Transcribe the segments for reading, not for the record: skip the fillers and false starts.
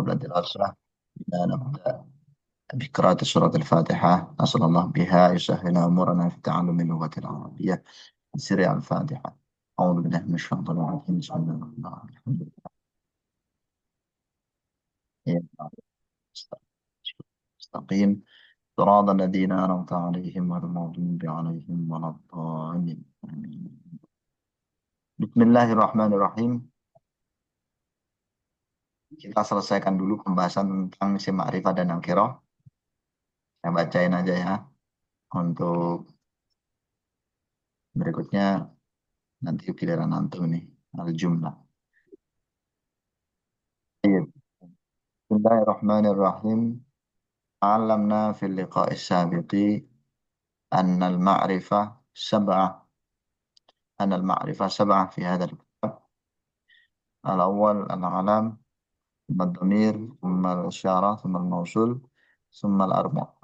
قبل الدراسة نبدأ بقراءة سورة الفاتحة. أسأل الله بها يسهل أمورنا في تعلم اللغة العربية. سورة الفاتحة. أعوذ بالله من الشيطان الرجيم. بسم الله الرحمن الرحيم. الحمد لله مستقيم صراط الذين أنعمت عليهم غير المغضوب عليهم ولا الضالين. آمين. بسم الله الرحمن الرحيم. Kita selesaikan dulu pembahasan tentang isim ma'rifah dan nakirah. Saya bacain aja ya. Untuk berikutnya nanti giliran antum nih, al-jumlah. Baik. Bismillahirrahmanirrahim. Alamna fil liqa'is sabiqi anna al-ma'rifah sab'ah. Anna al-ma'rifah sab'ah fi hadha al-kitab. Al-awwal al-alam, thumma ad-damir, thumma al-isyarah, thumma al-mawsul, thumma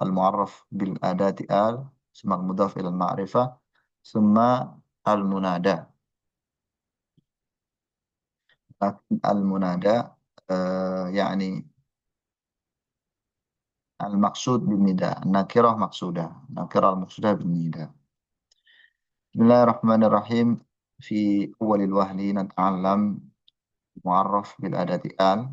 al-mu'arraf bil adati al, thumma al-mudhaf ila al-ma'rifah, thumma al-munada. Al-munada yani al-maqsud bin nida, nakirah maqsudah, nakirah al-maqsudah bin nida. Bismillahirrahmanirrahim. Fi awalil wahli nata'allam mu'arraf bil adati al.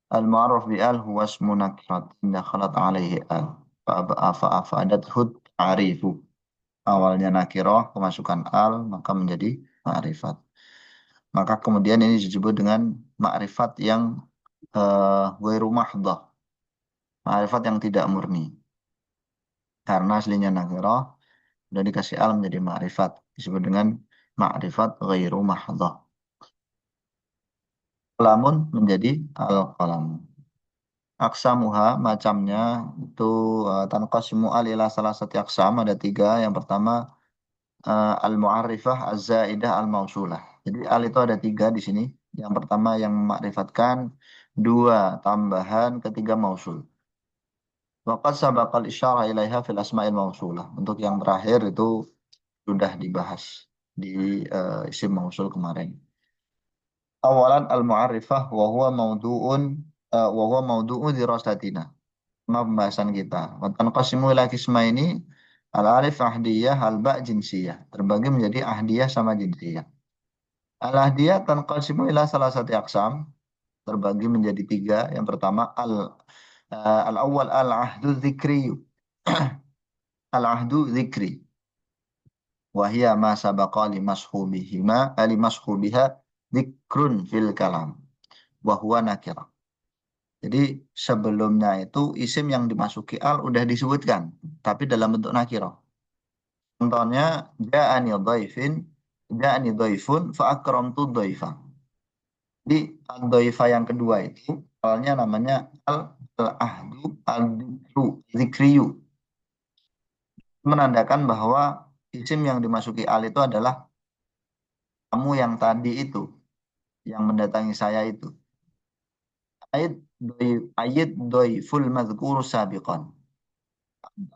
Al-mu'arraf bi al huwa ismu nakiratin dakhalat alaihi al. Fa'afadathu ta'rifu. Awalnya nakirah, kemasukan al, maka menjadi ma'rifat. Maka kemudian ini disebut dengan ma'rifat yang ghairu mahdhah. Ma'rifat yang tidak murni. Karena aslinya nakirah, sudah dikasih al menjadi ma'rifat. Disebut dengan ma'rifat ghairu mahdhah. Qalamun menjadi al-qalam. Aksamuha macamnya itu tanqasimu al ila salah satu aksam, ada tiga. Yang pertama al-mu'arrifah az-zaidah al-mausulah. Jadi al itu ada tiga di sini. Yang pertama yang memakrifatan, dua tambahan, ketiga mausul. Waqad sabaqal isyarah ilaiha fil asma'il mausulah. Untuk yang terakhir itu sudah dibahas di isim mausul kemarin. Awalan al-mu'arrifah wa huwa maudu'u dirasatina. Sama pembahasan kita. Wa tanqasimu ila qismaini al-alif ahdiyah al-ba' jinsiyah. Terbagi menjadi ahdiyah sama jinsiyah. Al-ahdiyah tanqasimu ila salah satu aqsam. Terbagi menjadi tiga. Yang pertama al-awwal al-ahdu dzikri. Al-ahdu dzikri. Wahia ma sabaqa limashubiha dzikrun fil kalam. Wahuwa nakirah. Jadi sebelumnya itu isim yang dimasuki al udah disebutkan, tapi dalam bentuk nakirah. Contohnya ja'ani dhaifun fa akramtu dhaifa. Jadi al-dhaifa yang kedua itu awalnya namanya al-ahdu al-dzikriyu. Menandakan bahwa isim yang dimasuki al itu adalah kamu yang tadi itu, yang mendatangi saya itu. Ayat dhaiful madhkur sabiqan.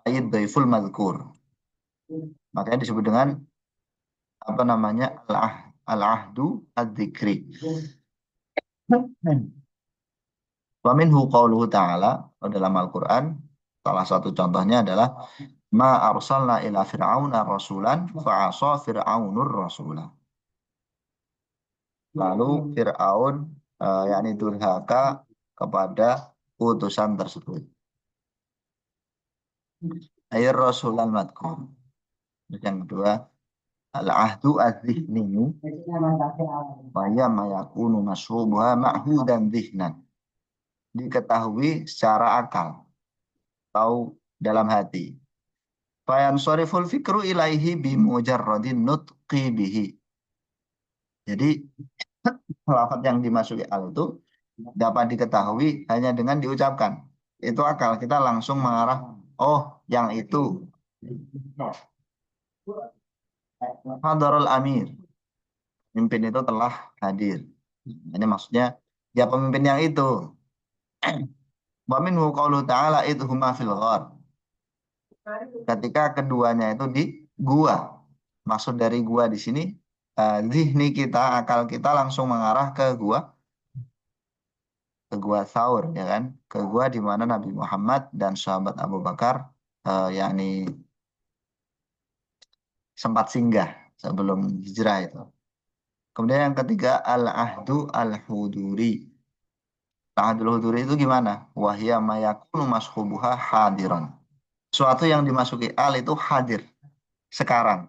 Ayat dhaiful madhkur. Makanya disebut dengan apa namanya al-ahdu ad-dzikri. Wa minhu qauluhu ta'ala, dalam Al-Qur'an salah satu contohnya adalah ma arsalna ila fir'auna rasulan fa'asa fir'aunur rasulah. Lalu Fir'aun yakni durhaka kepada utusan tersebut. Ayat Rasul al-Madkur. Yang kedua, al-ahdu az-zihni wa ya ma yakunu mashubuha ma'hudan zihnan. Diketahui secara akal atau dalam hati. Fayansariful fikru ilaihi bi mujarradin nutqi bihi. Jadi lafaz yang dimasuki al itu dapat diketahui hanya dengan diucapkan. Itu akal, kita langsung mengarah, oh yang itu. Hadarul amir. Pemimpin itu telah hadir. Ini maksudnya ya pemimpin yang itu. Wa minhu qauluhu ta'ala idhuma fil ghar. Ketika keduanya itu di gua. Maksud dari gua di sini zihni kita, akal kita langsung mengarah ke gua. gua Thaur ya kan, ke gua di mana Nabi Muhammad dan sahabat Abu Bakar yakni sempat singgah sebelum hijrah itu. Kemudian yang ketiga al-ahdu al-huduri. Al-ahdul huduri itu gimana? Wahya mayakunu mashubuha hadiran. Suatu yang dimasuki al itu hadir sekarang.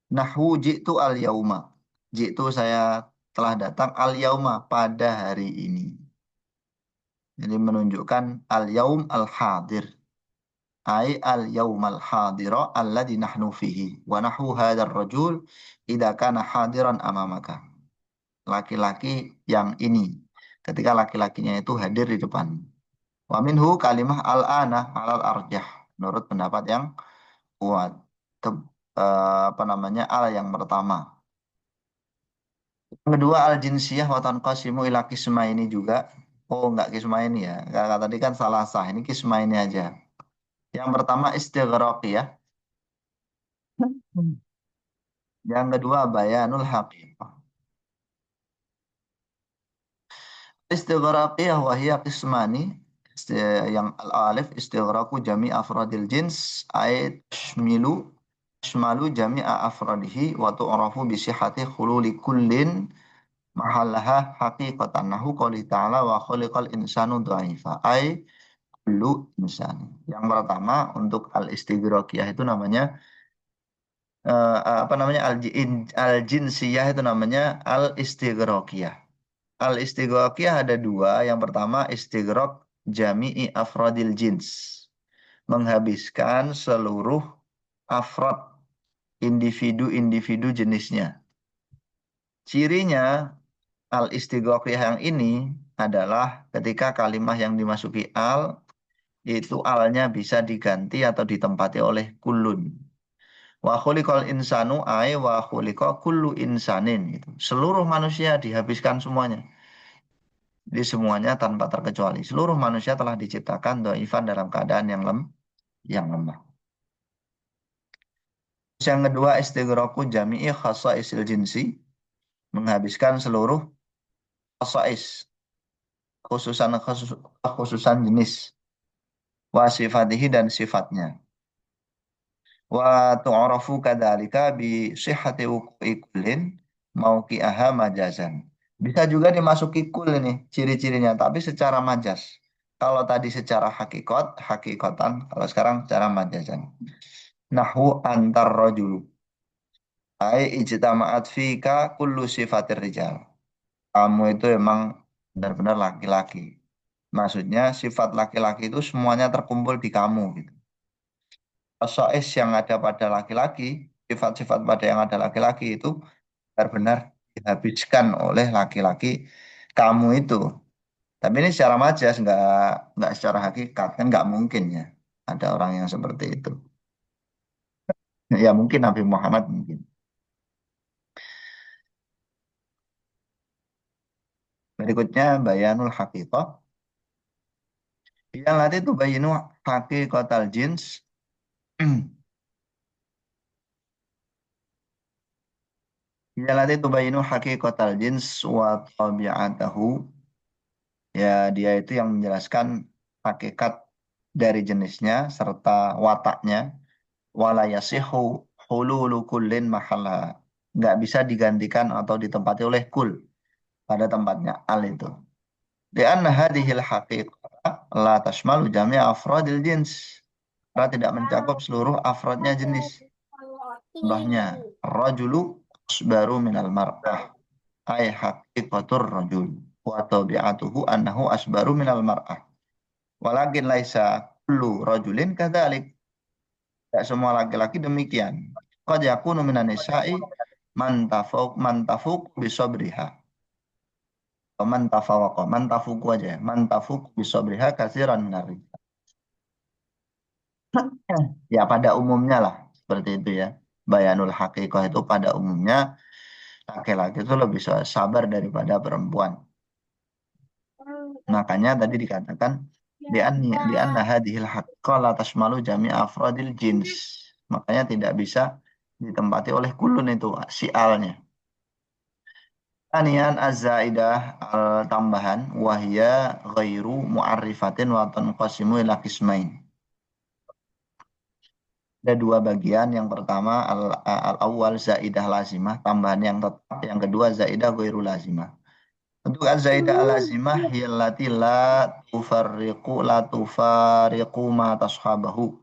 Nahwu jitu al-yauma. Jitu saya telah datang al-yauma pada hari ini. Jadi menunjukkan al-yaum al-hadir. Ai al-yaumal hadira alladhi nahnu fihi. Wa nahu hadar rajul idha kana hadiran amamaka. Laki-laki yang ini. Ketika laki-lakinya itu hadir di depan. Wa minhu kalimah al-ana alal arjah. Menurut pendapat yang kuat. Itu, apa namanya, al yang pertama. Yang kedua al-jinsiyah wa tanqasimu ila kisma ini juga. Oh, enggak kisma ini ya. Karena tadi kan salah sah. Ini kisma ini aja. Yang pertama istighraqiyah. Hmm. Yang kedua bayanul haqiqah. Istighraqiyah wahia qismani. Yang al-alif istighraqu jami afradil jins ay tashmalu jami'a afradihi wa tu'rafu bi sihhati khululi kullin mahallaha haqiqatan nahu qouli ta'ala wa khuliqal insanu dha'ifa ay kullu insani. Yang pertama untuk al-istighraqiyah itu namanya apa namanya al-jinsiyah itu namanya al-istighraqiyah. Al-istighraqiyah ada dua. Yang pertama istighraq jami'i afradil jins. Menghabiskan seluruh afrad individu-individu jenisnya. Cirinya al-istighraqiyah yang ini adalah ketika kalimah yang dimasuki al itu alnya bisa diganti atau ditempati oleh kulun. Wa khuliqal insanu ay wa khuliqa kullu insanin itu. Seluruh manusia dihabiskan semuanya. Jadi semuanya tanpa terkecuali. Seluruh manusia telah diciptakan dhaifan dalam keadaan yang lemah. Terus yang kedua istighraqu jami'i khasaisil jinsi, menghabiskan seluruh khasais, khususan jenis, wa sifatihi dan sifatnya. Wa tu'rafu kadzalika bi sihhati wuqu'i kullin mauqi'aha majazan. Bisa juga dimasuki kul ini ciri-cirinya, tapi secara majas. Kalau tadi secara hakikatan, kalau sekarang secara majazan. Nahwu antar rajulu. Ai ijtama'at fika kullu sifatir rijal. Kamu itu emang benar-benar laki-laki. Maksudnya sifat laki-laki itu semuanya terkumpul di kamu gitu. Khosois yang ada pada laki-laki, sifat-sifat pada yang ada laki-laki itu benar-benar dihabiskan oleh laki-laki kamu itu. Tapi ini secara majas, nggak secara hakikat kan nggak mungkin ya. Ada orang yang seperti itu. Ya mungkin Nabi Muhammad mungkin. Berikutnya bayanul haqiqah. Yang nanti itu bayinu haqiqatal jins. Yang nanti itu bayinu haqiqatal jins wa tabi'atahu. Ya dia itu yang menjelaskan hakikat dari jenisnya serta wataknya. Wala yasihu hululu kullin mahala. Nggak bisa digantikan atau ditempati oleh kul pada tempatnya al itu. Lianna hadhil haqiqah la tashmalu jami' afradil jins. Karena tidak mencakup seluruh afrodnya jenis. Contohnya, rajulu asbaru minal mar'ah. Ay haqiqatur rajul. Wa tabi'atuhu annahu asbaru minal mar'ah. Walakin laisa kullu rajulin kadzalik. Tidak semua laki-laki demikian. Qad yakunu minan nisa'i man tafuq bisabriha. Man tafawaqa, man tafuku aja ya. Man tafuq bisabriha katsiran minar rijal. Ya pada umumnya lah seperti itu ya. Bayanul haqiqah itu pada umumnya laki-laki itu lebih sabar daripada perempuan. Makanya tadi dikatakan di anna hadhil haqqah la tashmalu jami' afradil jins. Makanya tidak bisa ditempati oleh kulun itu si alnya. Anian az-zaidah tambahan wahya ghairu mu'arrifatin wa tanqasimu ila qismain. Ada dua bagian. Yang pertama al-awwal zaidah lazimah, tambahan yang tetap. Yang kedua zaidah ghairu lazimah. Untuk az-zaidah al-lazimah yallati la tufariqu ma tashabahu.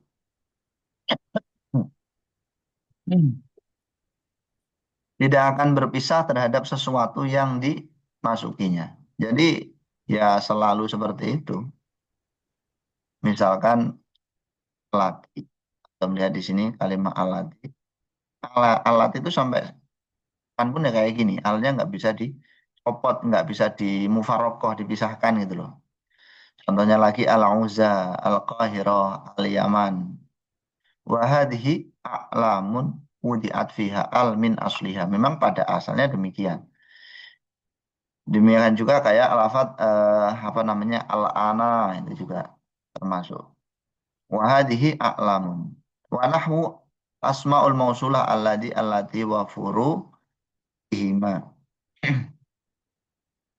Tidak akan berpisah terhadap sesuatu yang dimasukinya. Jadi ya selalu seperti itu. Misalkan lati, kita melihat di sini kalimat alati. Alat itu sampai kan pun ya kayak gini, alnya nggak bisa dicopot, nggak bisa dimufarokoh, dipisahkan gitu loh. Contohnya lagi al-Uzza, al-Qahirah, al-Yaman. Wahadhi a'lamun wudi'at fiha al min asliha. Memang pada asalnya demikian. Demikian juga kayak lafaz apa namanya al-ana itu juga termasuk. Wahadhi a'lamun. Wa nahwu asmaul mausulah allati wa furu'ihima.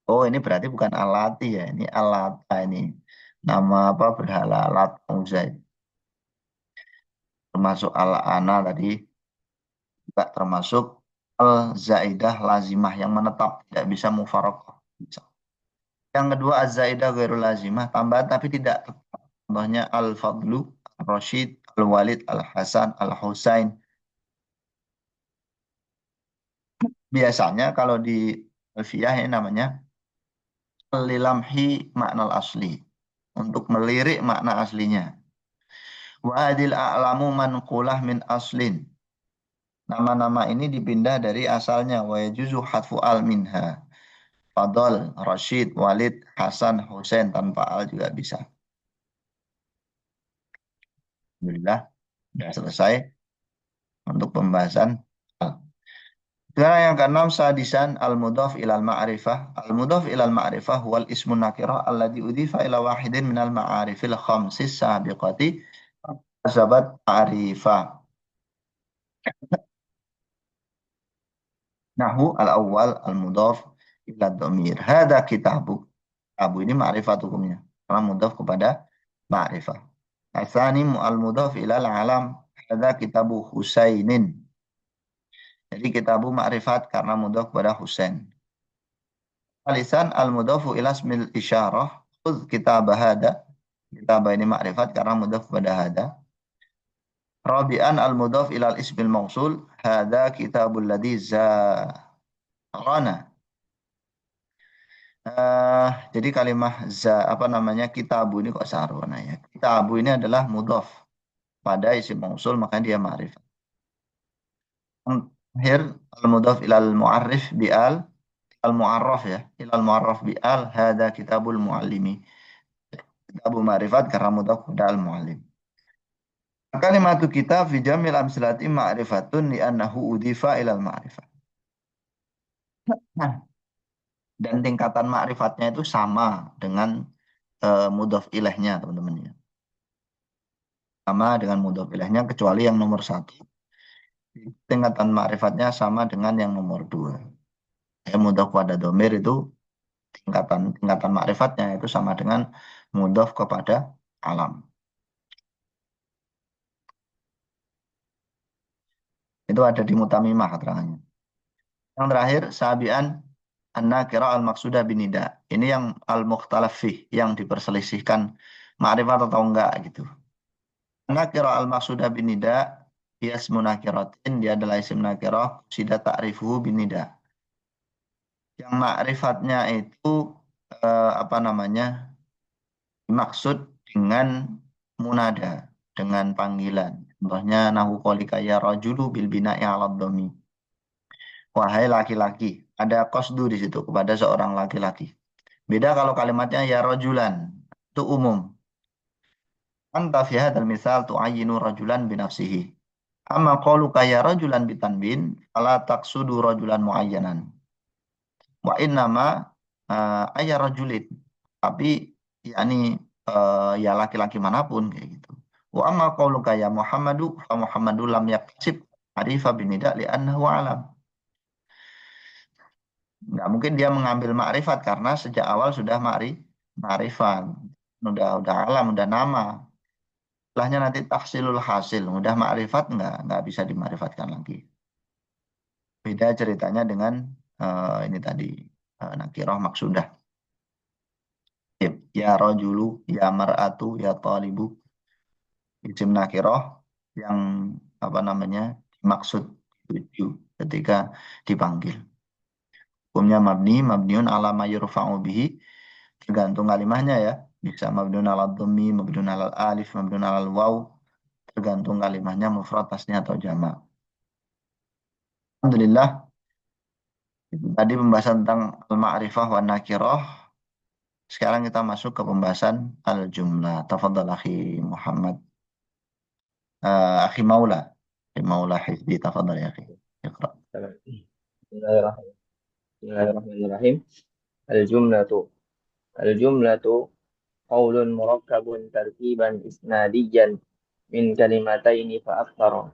Oh, ini berarti bukan alati ya, ini alata ini. Nama apa berhala alat Uzza. Termasuk al-ana tadi juga termasuk al-zaidah lazimah yang menetap, tidak bisa mufarokoh. Yang kedua az-zaidah ghairul lazimah, tambahan tapi tidak tetap. Contohnya al-fadlu, al-rasyid, al-walid, al-hasan, al-husain. Biasanya kalau di alfiyah ini namanya lilamhi makna asli. Untuk melirik makna aslinya. Wa adil a'lamu manqulah min aslin. Nama-nama ini dipindah dari asalnya. Wa yajuzu hatfu al minha. Fadol, Rashid, Walid, Hasan, Hussein tanpa al juga bisa. Alhamdulillah, sudah selesai untuk pembahasan al. Sekarang yang keenam sadisan al-mudhaf ilal ma'rifah. Al-mudhaf ilal ma'rifah huwal ismun nakirah alladhi udhifa ila wahidin minal ma'arifil khamsis sabiqati sahabat ma'rifah. Nahu al-awwal al-mudhaf ila dhamir. Hada kitabu. Abu ini ma'rifat hukumnya. Karena mudhaf kepada ma'rifah. Asani al-mudhaf ilal alam. Hada kitabu Husainin. Jadi kitabu ma'rifat karena mudhaf kepada Husain. Alisan al-mudhafu ila ismil isyarah. Khudh kitab hada. Kitab ini ma'rifat karena mudhaf kepada hada. Rabi'an al-mudhaf ila ismil mausul. Hada kitabul ladzi zarana. Jadi kalimah apa namanya kitabu ini kok sarwana ya. Kitabu ini adalah mudhaf pada isim mausul maka dia ma'rifat. Akhir al-mudhaf ilal mu'arrif bi'al al-mu'arraf ya. Ilal mu'arraf bi'al hada kitabul muallimi. Kitabu ma'rifat karena mudhaf pada al-muallim. Kalimatu kitab fi jamil amsilati ma'rifatun li'annahu udhifa ilal ma'rifat. Nah, dan tingkatan ma'rifatnya itu sama dengan mudhaf ilahnya teman-teman ya. Sama dengan mudhaf ilahnya kecuali yang nomor satu. Tingkatan ma'rifatnya sama dengan yang nomor dua. Mudhaf pada domir itu tingkatan ma'rifatnya itu sama dengan mudhaf kepada alam. Itu ada di mutamimah keterangannya. Yang terakhir, sabian an-nakira al-maqsudah binida. Ini yang al-mukhtalaf fih, yang diperselisihkan ma'rifat atau enggak gitu. An-nakira al-maqsudah binida ismu nakiratin, dia adalah isim nakirah, sida ta'rifuhu binida. Yang ma'rifatnya itu apa namanya? Maksud dengan munada, dengan panggilan. Contohnya nahu qalika ya rajulu bil bina'i 'ala dhammi. Wahai laki-laki, ada qasdu di situ kepada seorang laki-laki. Beda kalau kalimatnya ya rajulan, itu umum. Anta fi hadzal misal tu'ayyinu rajulan binafsihi. Amma qaluka ya rajulan bitanbin, fala taqsudu rajulan muayyanan. Wa innama ayya rajulin. Tapi yakni ya laki-laki manapun kayak gitu. Wa amma qauluka ya Muhammadu fa Muhammadu lam yaktasib arifa binida li'annahu alam. Nggak mungkin dia mengambil makrifat karena sejak awal sudah makrifat. Udah alam, udah nama. Setelahnya nanti tahsilul hasil, udah makrifat nggak bisa dimakrifatkan lagi. Beda ceritanya dengan ini tadi nakiroh maksudah. Ya rojulu, ya mar'atu, ya talibu. Isim nakiroh yang apa namanya dimaksud tuju ketika dipanggil. Hukumnya mabniun ala ma yurfa'u bihi, tergantung kalimahnya ya. Bisa mabniun ala dhammi, mabniun ala alif, mabniun ala waw, tergantung kalimahnya mufrad, tasnya atau jamak. Alhamdulillah, itu tadi pembahasan tentang al-ma'rifah wa nakirah. Sekarang kita masuk ke pembahasan al-jumlah. Tafadhal akhi Muhammad. Akhi Maula. Akhi Maula Hifdi, tafadhal ya akhi. Iqra. Bismillahirrahmanirrahim. Bismillahirrahmanirrahim. Al-jumlatu. Al-jumlatu qaulun murakkabun tarkiban isnadiyan min kalimataini fa aktaru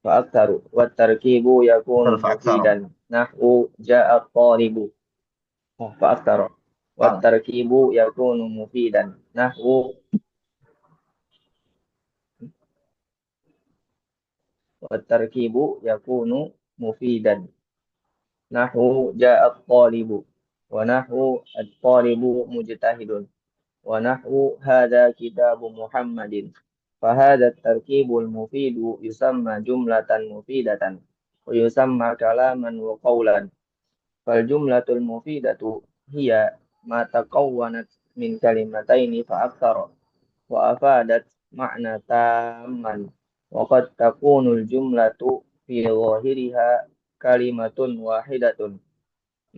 wa tarkibu yakunu Fa'aktsaru. mufidan nahwu ja'a talibu fa aktaru wa Fal. tarkibu yakunu mufidan nahwu wa tarkibu yakunu mufidan nahwu ja'a talibu wa nahwu at-talibu mujtahidun ونحو هذا كتاب محمد فهذا التركيب المفيد يسمى جملة مفيدة ويسمى كلاما وقولا فالجملة المفيدة هي ما تكونت من كلمتين فأكثر وأفادت معنى تاما وقد تكون الجملة في ظاهرها كلمة واحدة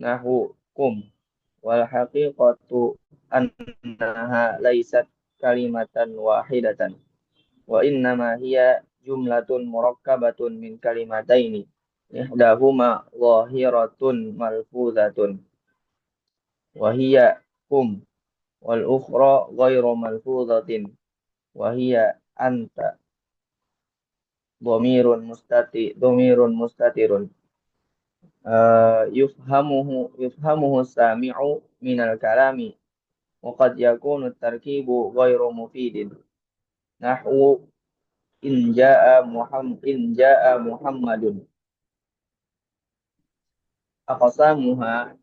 نحو قم والحقيقة أنها ليست كلمة واحدة وإنما هي جملة مركبة من كلمتين إحداهما ظاهرة ملفوظة وهي قم والأخرى غير ملفوظة وهي أنت ضمير مستتر يفهمه السامع من الكلام وقد يكون التركيب غير مفيد نحو إن جاء محمد أقسامها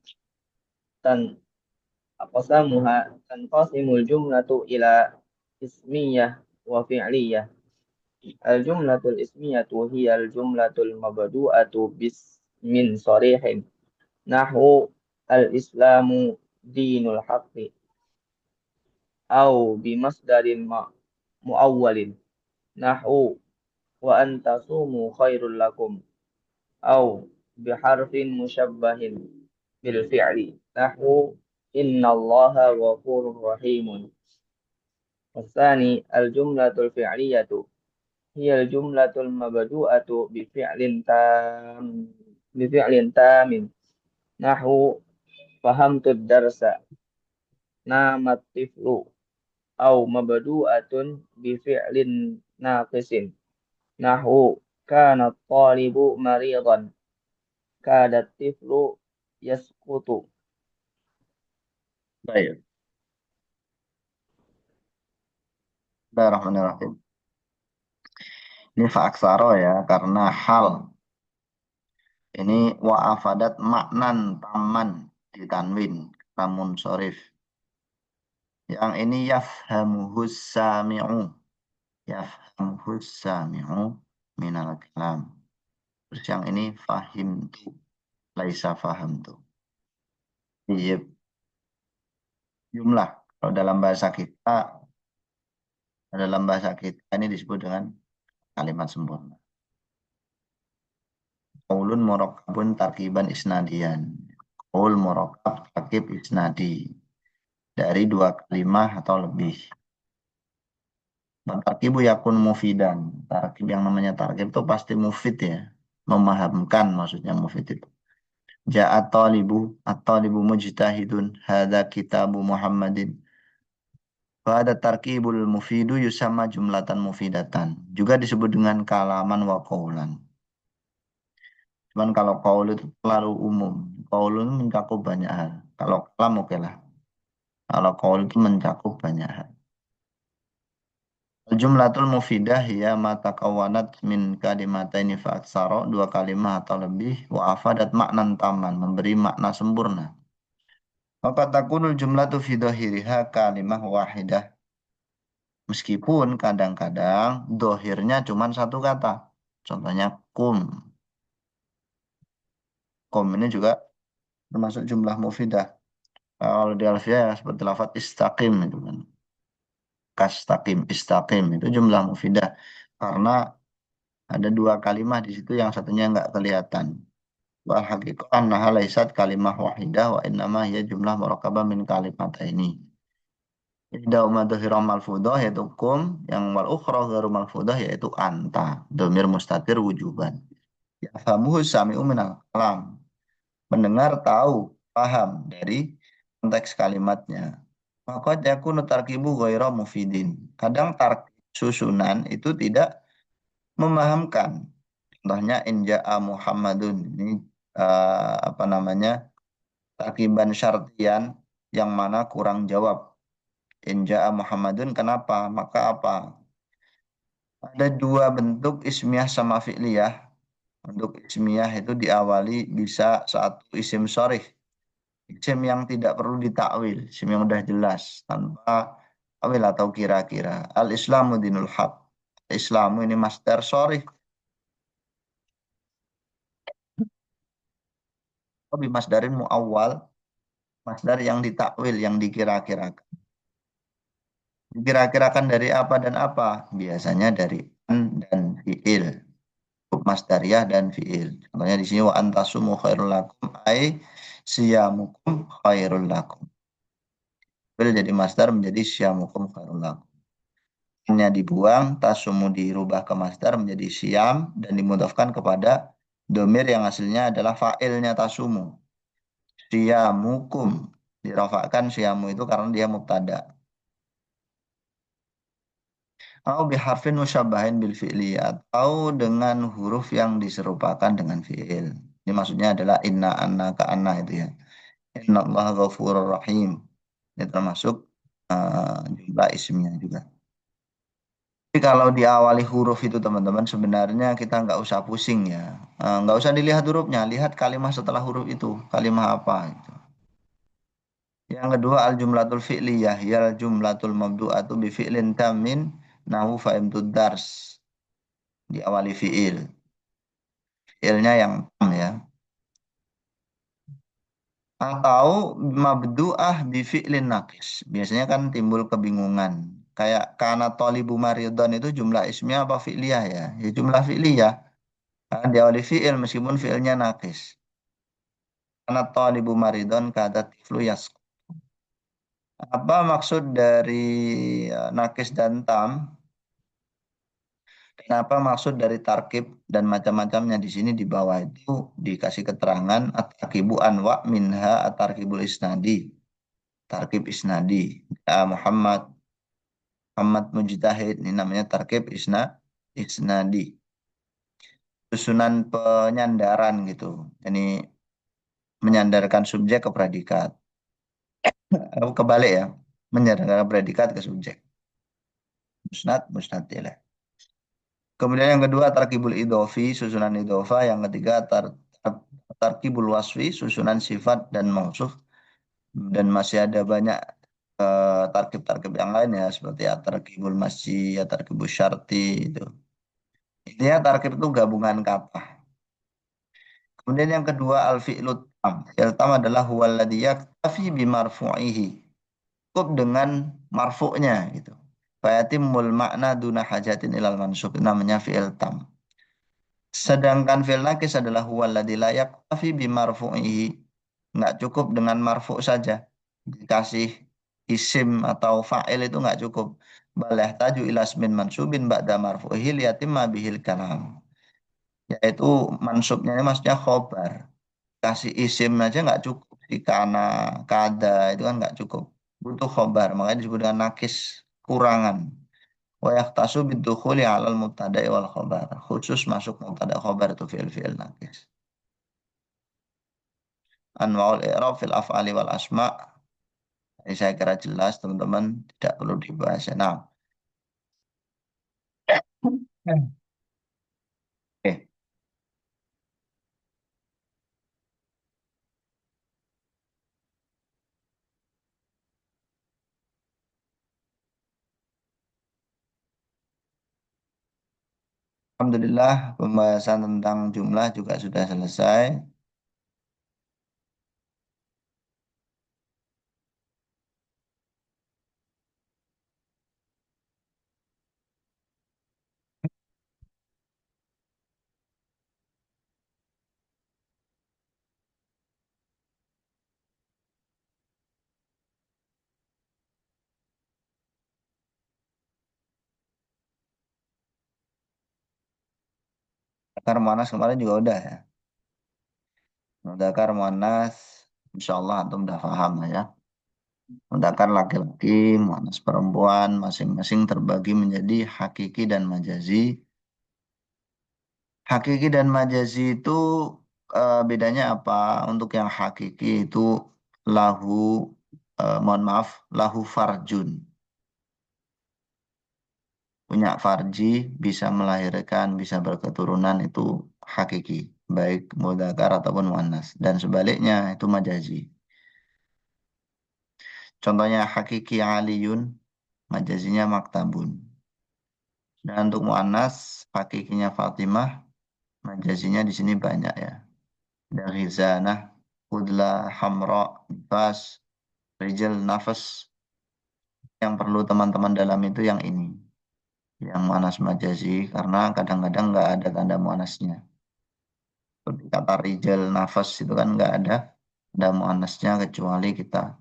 تن أقسامها تنقسم الجملة إلى اسمية وفعلية الجملة الاسمية هي الجملة المبدوءة باسم صريح نحو الإسلام دين الحق أو بمصدر مؤول نحو وأن تصوموا خير لكم أو بحرف مشبه بالفعل نحو إن الله غفور رحيم والثاني الجملة الفعلية هي الجملة المبدوءة بفعل تام نحو فهمت الدرس نام الطفل أو مبدوءة بفعل ناقص نحو كان الطالب مريضا كاد الطفل يسقط Baik. Bismillahirrahmanirrahim. Ini fa'aksaro ya, karena hal. Ini wa'afadat maknan taman di tanwin. Namun sorif. Yang ini yafhamuhus sami'u. Yafhamuhus sami'u minal kalam. Terus yang ini fahimtu. Laisa fahamtu. Iya, jumlah. Kalau dalam bahasa kita ini disebut dengan kalimat sempurna. Qaulun murakkabun tarkiban isnadian. Qaul murakkab tarkib isnadi. Dari dua kalimat atau lebih. Dan tarkibu yakun mufidan. Tarkib yang namanya tarkib itu pasti mufid ya. Memahamkan maksudnya mufid itu. Ja'at talibu, at-talibu mujtahidun, hadza kitabu Muhammadin. Pada tarkibul mufidu yusama jumlatan mufidatan. Juga disebut dengan kalaman wa qawlan. Cuman kalau qaul itu terlalu umum. Qaul itu mencakup banyak hal. Kalau kalam oke lah. Kalau qaul itu mencakup banyak hal. Jumlatul mufidah ya mata kawanat min kalimataini fa aksara, dua kalimat atau lebih, wa afadat maknan taman, memberi makna sempurna. Maka takunul jumlatu fi dhahiriha kalimah wahidah. Meskipun kadang-kadang dohirnya cuma satu kata. Contohnya kum. Kum ini juga termasuk jumlah mufidah. Kalau di alfiah ya seperti lafaz istaqim itu kan. Kastaqim, istaqim itu jumlah mufidah. Karena ada dua kalimat di situ yang satunya nggak kelihatan. Wal haqiqah annaha laisat kalimah wahidah wa innama hiya jumlah murakkabah min kalimataini. Ihdahuma dhahirah malfudah yaitu kum, yang wal ukhra ghairu malfudah yaitu anta. Domir mustatir wujuban. Ya famuhu sami'u minal kalam. Mendengar tahu, paham dari konteks kalimatnya. Maka yakunu tarkibu ghairu mufidin. Kadang susunan itu tidak memahamkan. Contohnya inja'a Muhammadun. Ini apa namanya? Takiban syartian yang mana kurang jawab. Inja'a Muhammadun kenapa? Maka apa? Ada dua bentuk ismiyah sama fi'liyah. Untuk ismiyah itu diawali bisa satu isim sorih. Isim yang tidak perlu ditakwil. Isim yang udah jelas. Tanpa takwil atau kira-kira. Al-Islamu dinul haq. Islamu ini masdar sorih. Tapi masdarin mu'awwal. Masdar yang ditakwil, yang dikira-kirakan. Dikira-kirakan dari apa dan apa? Biasanya dari an dan fi'il. Masdariyah dan fi'il. Contohnya di sini wa antasumu khairul lakum ay siyamukum khairul lakum. Fi'il jadi masdar menjadi siyamukum khairul lakum. Nya dibuang, tasumu dirubah ke masdar menjadi siyam dan dimudafkan kepada domir yang hasilnya adalah fa'ilnya tasumu. Siyamukum. Dirafakkan siyamu itu karena dia mubtada. Au biharfin musyabahin bil fi'li, atau dengan huruf yang diserupakan dengan fi'il. Ini maksudnya adalah inna, anna, ka anna itu ya. Inna Allah ghafurur rahim. Ini termasuk jumlah ismnya juga. Jadi kalau diawali huruf itu teman-teman sebenarnya kita nggak usah pusing ya. Nggak usah dilihat hurufnya, lihat kalimat setelah huruf itu. Kalimat apa itu. Yang kedua al-jumlatul fi'liyah. Yal jumlatul mabdu'atu bi fi'lin tamin nahu fa'imtud dars. Diawali fi'il. Fi'ilnya yang tam ya. Atau mabdu'ah bi fi'lin naqis. Biasanya kan timbul kebingungan. Kayak kana tolibu maridon itu jumlah ismiyah apa fi'liyah ya? Ya jumlah fi'liyah. Karena diawali fi'il meskipun fi'ilnya naqis. Kana tolibu maridon kata tiflu yas. Apa maksud dari nakis dan tam? Kenapa maksud dari tarkib dan macam-macamnya di sini di bawah itu dikasih keterangan at-tarkibu anwa minha at-tarkibul isnadi. Tarkib isnadi. Ya, Muhammad Mujtahid ini namanya tarkib isnadi. Susunan penyandaran gitu. Ini menyandarkan subjek ke predikat. Kebalik ya. Menyandarkan predikat ke subjek. Musnad ya. Kemudian yang kedua tarkibul idofi, susunan idofa. Yang ketiga tarkibul wasfi, susunan sifat dan mausuf. Dan masih ada banyak tarkib-tarkib yang lain ya, seperti tarkibul masji, tarkibul syarti itu. Intinya tarkib itu gabungan kata. Kemudian yang kedua al-fi'lut tam. Fi'il tam adalah huwaladzi yaktafi bimarfu'ihi. Cukup dengan marfu'nya gitu. Fayatimul makna duna hajatin ilal mansub. Namanya fi'il tam. Sedangkan fi'il nakis adalah huwaladzi la yaktafi bimarfu'ihi. Nggak cukup dengan marfu' saja. Dikasih isim atau fa'il itu nggak cukup. Balah taju ilasmin mansubin ba'da marfu'ihi liyatimma bihil kalam. Yaitu mansubnya ini maksudnya khobar. Kasih isim aja nggak cukup. Di kana, kada itu kan nggak cukup. Butuh khobar. Makanya disebut dengan nakis kurangan. Wa yaktasu bidukhuli alal mubtada'i wal khobar. Khusus masuk mubtada khobar itu fi'il nakis. Anwaul i'rab fil af'ali wal asma. Ini saya kira jelas teman-teman, tidak perlu dibahas ya. Nah, oke. Alhamdulillah pembahasan tentang jumlah juga sudah selesai. Akar Muannas kemarin juga udah ya. Mudzakkar Muannas, insya Allah antum udah paham lah ya. Mudzakkar laki-laki, Muannas perempuan, masing-masing terbagi menjadi hakiki dan majazi. Hakiki dan majazi itu bedanya apa? Untuk yang hakiki itu lahu, mohon maaf, lahu farjun. Punya farji, bisa melahirkan, bisa berketurunan itu hakiki. Baik mudzakkar ataupun muannas. Dan sebaliknya itu majazi. Contohnya hakiki aliyun, majazinya maktabun. Dan untuk muannas, hakikinya Fatimah, majazinya di sini banyak ya. Ada Ghizanah, Udla, Hamra, Nifas, Rijal, Nafas. Yang perlu teman-teman dalam itu yang ini. Yang muannas majazi, karena kadang-kadang nggak ada tanda muannasnya. Seperti kata Rijal, Nafas itu kan nggak ada muannasnya kecuali kita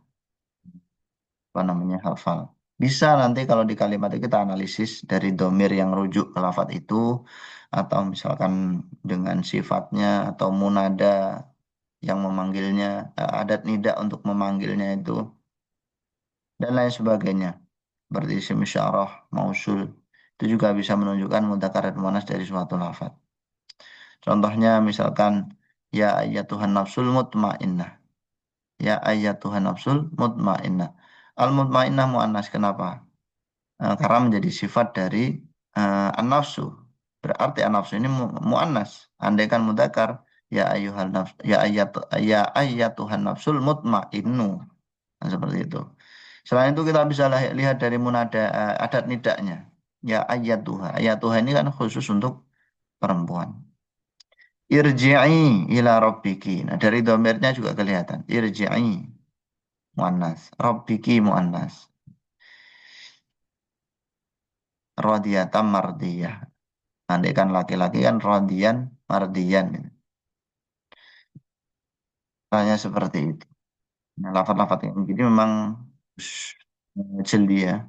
apa namanya hafal. Bisa nanti kalau di kalimat itu kita analisis dari domir yang rujuk ke lafadz itu, atau misalkan dengan sifatnya atau munada yang memanggilnya, adat nida untuk memanggilnya itu, dan lain sebagainya. Berarti isim isyarah, mausul, itu juga bisa menunjukkan mudzakkar dan muannas dari suatu lafadz. Contohnya misalkan, ya ayyatuhan nafsul mutmainnah. Ya ayyatuhan nafsul mutmainnah. Al-mutmainnah muannas, kenapa? Karena menjadi sifat dari an-nafsu. Berarti an-nafsu ini muannas. Andaikan mudzakkar, ya ayyuhal nafs, ya ayyatuhan nafsul mutmainnu. Nah, seperti itu. Selain itu kita bisa lihat dari munada, adat nidaknya. Ya ayyatuha. Ayyatuha ini kan khusus untuk perempuan. Irji'i ila rabbiki. Nah, dari domirnya juga kelihatan. Irji'i muannas. Rabbiki muannas. Radiyatan mardiyah. Andai kan laki-laki kan rodian, mardian. Gitu. Hanya seperti itu. Nah, lafaz-lafaz yang begini memang jeli ya.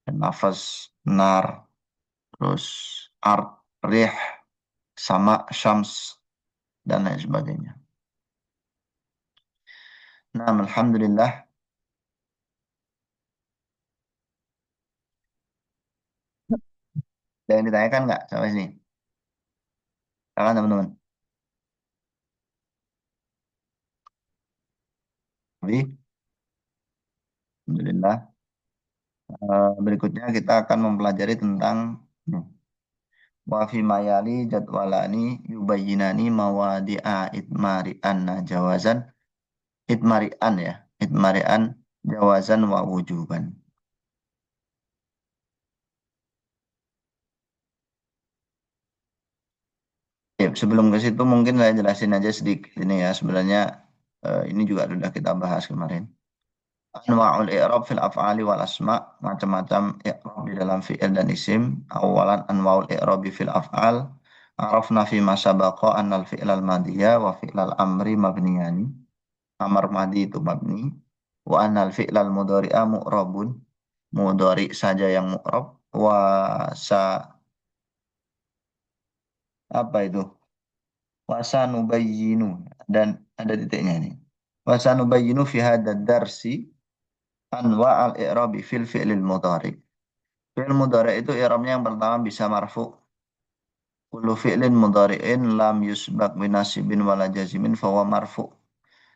Dan lafaz nar, terus art, rih, sama, syams, dan lain sebagainya. Nah, alhamdulillah. Ada yang ditanyakan nggak sampai sini? Silakan teman-teman. Tapi, alhamdulillah. Berikutnya kita akan mempelajari tentang wa fi mayali jadwalani yubayyinani mawadi'a itmari'an jawazan. Itmari'an ya. Itmari'an jawazan wa wujuban. Ya, sebelum ke situ mungkin saya jelasin aja sedikit ini ya. Sebenarnya ini juga sudah kita bahas kemarin. Anwa'ul i'rab fil af'ali wal asma, macam-macam i'rab di dalam fi'il dan isim. Awalan anwa'ul i'rabi fil af'al. Arafna fi ma sabaqa annal fi'lal madiyya wa fi'lal amri mabniyani. Amar madi itu mabni. Wa annal fi'lal mudhari'a mu'rabun. Mudhari saja yang mu'rab. Wa sa apa itu? Wasanubayyinu, dan ada titiknya ini. Wasanubayyinu fi hadzal darsi anwa al-i'rabi fil fi'lil mudhari. Fi'il mudhari itu i'rabnya yang pertama bisa marfu. Kullu fi'lin mudhari'in lam yusbaq binasibin wala jazimin fahuwa marfu.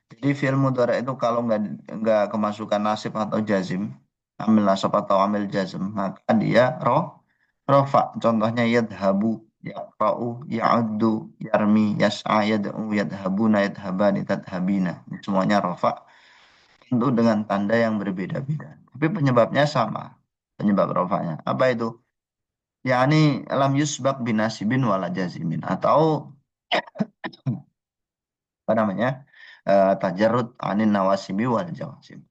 Jadi fi'il mudhari itu kalau nggak kemasukan nasib atau jazim, amil nasab atau amil jazm, maka dia rofa. Contohnya yadhabu, yaqra'u, ya'uddu, yarmi, yas'a, yad'u, yadhabuna, yadhabani, tadhabina. Ini semuanya rofa, tentu dengan tanda yang berbeda-beda. Tapi penyebabnya sama. Penyebab rofanya. Apa itu? Yani lam yusbak binasibin wala jazimin. Atau apa namanya? Tajarrud anin nawasibi wal jawazim.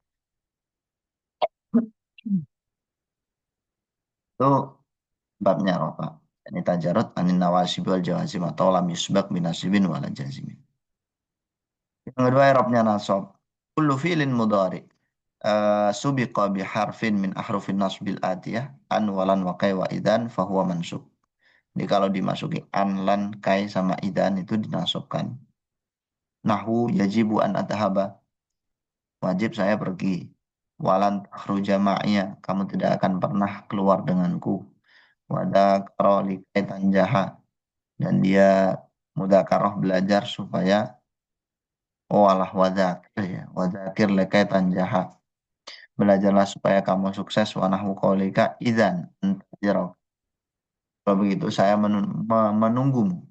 Itu babnya rofa. Ini tajarut anin nawasib wal jawazim atau lam yusbak binasibin wala jazimin. Yang kedua i'rabnya nasab. Kullu fi'lin mudhari subiqa biharfin min ahrufin nasbil atiyah an walan wa kai wa idan fahuwa mansub. Jadi kalau dimasuki an, lan, kai sama idan itu dinasabkan. Nahwu yajibu an atahaba. Wajib saya pergi. Walan takhruja ma'iyya. Kamu tidak akan pernah keluar denganku. Wada karoli kaitan jaha. Dan dia mudzakarah belajar supaya oh alah wadzakir ya wadzakir lekaitan jaha, belajarlah supaya kamu sukses wa nahwu qaulika idzan antajiro, kalau begitu saya menunggumu.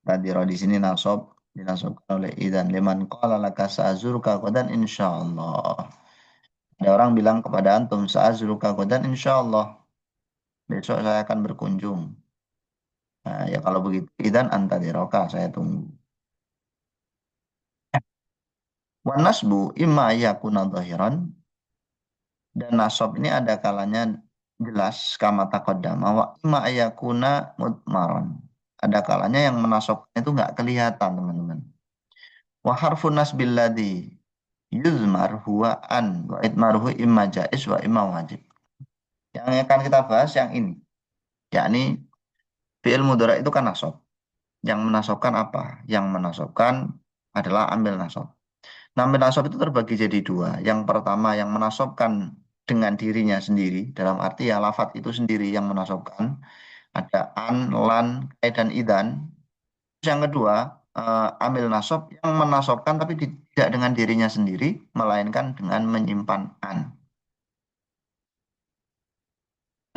Tadiro di sini nasab dinasabkan oleh idzan liman qala laka sa'azuruka qadan insyaallah. Ada orang bilang kepada antum sa'azuruka qadan insyaallah, besok saya akan berkunjung. Nah, ya kalau begitu idzan antadiroka, saya tunggu. Wan nasbu imma yakuna dhahiran, dan nasab ini ada kalanya jelas kama taqaddama wa imma yakuna mudmaron. Ada kalanya yang menasabnya itu nggak kelihatan, teman-teman. Wa harfun nasbil ladzi yuzmar huwa an wa idmaruhu imma jaiz wa imma wajib. Yang akan kita bahas yang ini, yakni fi'il mudhari itu kan nasab. Yang menasabkan apa? Yang menasabkan adalah ambil nasab. Nah, nasab itu terbagi jadi dua. Yang pertama yang menasabkan dengan dirinya sendiri, dalam arti ya lafadz itu sendiri yang menasabkan. Ada an, lan, kai, dan idan. Terus yang kedua, amil nasab yang menasabkan tapi tidak dengan dirinya sendiri, melainkan dengan menyimpan an.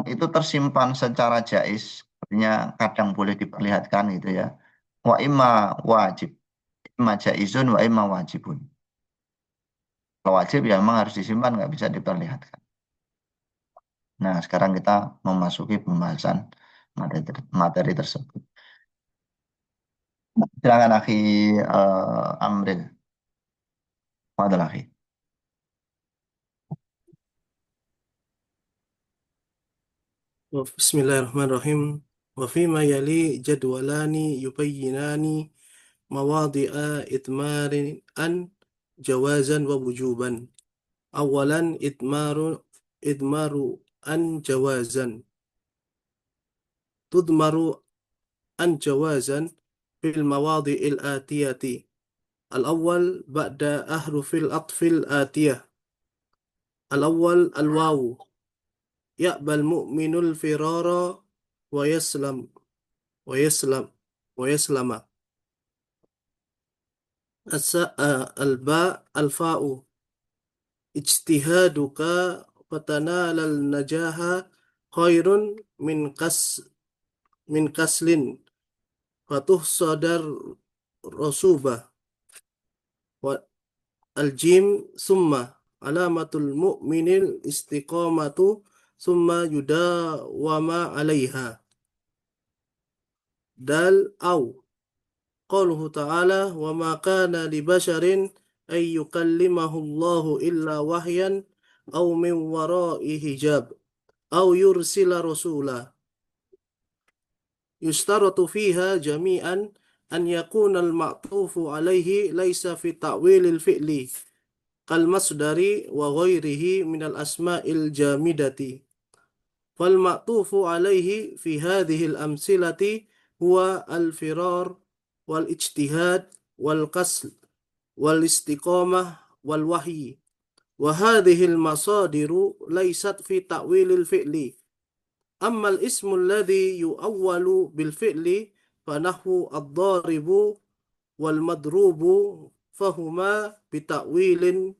Itu tersimpan secara jais, artinya kadang boleh diperlihatkan gitu ya. Wa imma wajib, imma jaizun, wa imma wajibun. Kalau wajib ya memang harus disimpan, nggak bisa diperlihatkan. Nah, sekarang kita memasuki pembahasan materi tersebut. Silakan akhi Amril. Wadal akhi. Bismillahirrahmanirrahim. Wa fima yali jadwalani yubayyinani mawadi'a itmarin an jawazan wa wujuban. Awalan idmaru an jawazan. Tudmaru an jawazan fil mawadi'il atiyati. Al-awwal ba'da ahrufil atfil atiyah. Al-awwal al-wawu. Ya'bal mu'minul firara wa yaslam wa yaslam wa yaslama. Al-ba al-fa'u ijtihaduka fatanala al-najaha khairun min kaslin fatuhsadar rasubah. Wa al-jim summa alamatul mu'minil istiqamatu summa yudawama alaiha. Dal au qauluhu ta'ala wa ma kana li basharin ay yukallimahu Allahu illa wahyan aw min wara'i hijab aw yursila rasula. Yustaratu fiha jami'an an yakuna al-ma'tufu alayhi laysa fi ta'wilil fi'li kal masdari wa ghairihi min al-asma'il jamidati. Fal ma'tufu alayhi fi hadhihi al-amsilati huwa al-firar wal ijtihad wal qasl wal istiqamah wal wahyi. Wa hadhihi al-masadiru laysat fi ta'wilil fi'li. Amma al-ismu alladhi yu'awwalu bil fi'li fa nahwu ad-daribu والمضروب فهما بتأويل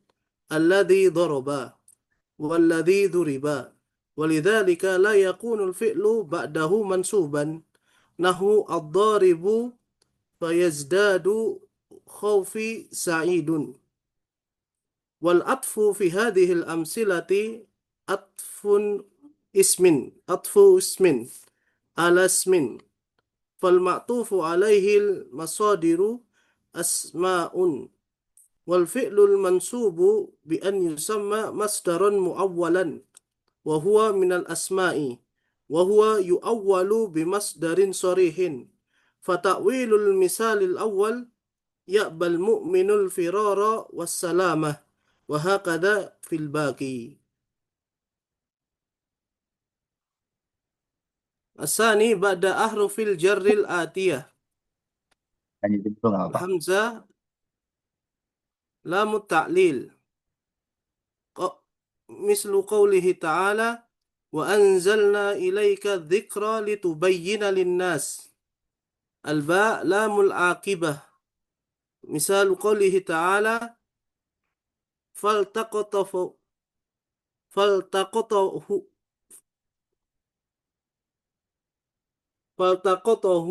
الذي ضرب والذي ضرب ولذلك لا يكون الفعل بعده منصوبا نحو الضارب فيزداد خوفي سعيد والعطف في هذه الأمثلة عطف اسم على اسم فالمعطوف عليه المصادر أسماء والفعل المنصوب بأن يسمى مصدرا مؤولا وهو من الأسماء وهو يؤول بمصدر صريح فتأويل المثال الأول يأبى المؤمن الفرار والسلامة وهكذا في الباقي. الثاني بعد أحرف الجر الآتية Hanya itu nggak apa. الحمزة لام التعليل مثل قوله تعالى وأنزلنا إليك الذكر لتبين للناس الباء لام العاقبة مثال قوله تعالى فالتقطه فالتقطه فالتقطه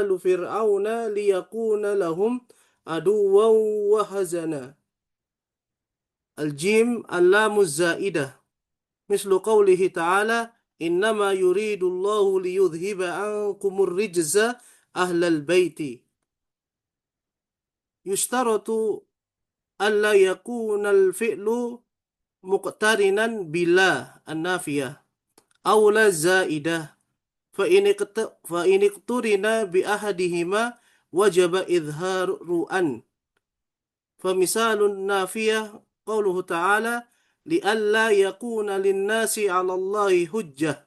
آل فرعون ليكون لهم عدوا وحزنا الجيم اللام الزائدة مثل قوله تعالى إنما يريد الله ليذهب عنكم الرجز أهل البيت يشترط ألا يكون الفعل مقترنا بلا النافية أو لا زائدة فإن اقترن بأحدهما وجب إظهار أن فمثال النافية قوله تعالى لئلا يكون للناس على الله حجة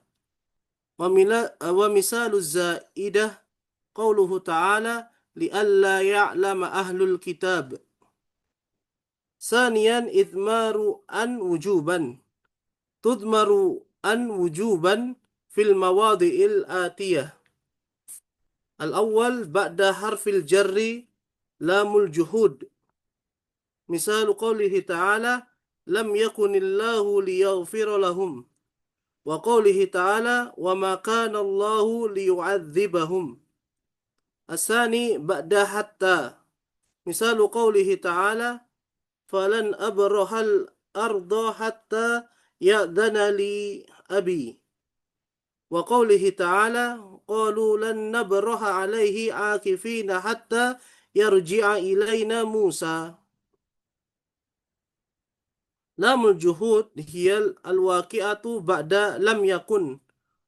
ومثال الزائدة قوله تعالى لئلا يعلم أهل الكتاب ثانيا إثمار أن وجوبا تضمر أن وجوبا في المواضع الآتية الأول بعد حرف الجر لام الجهود مثال قوله تعالى لم يكن الله ليغفر لهم وقوله تعالى وما كان الله ليعذبهم الثاني بعد حتى مثال قوله تعالى فلن أبرح الأرض حتى يأذن لي أبي وقوله تعالى قالوا لن نبرح عليه عاكفين حتى يرجع إلينا موسى لام الجهود هي الواقعة بعد لم يكن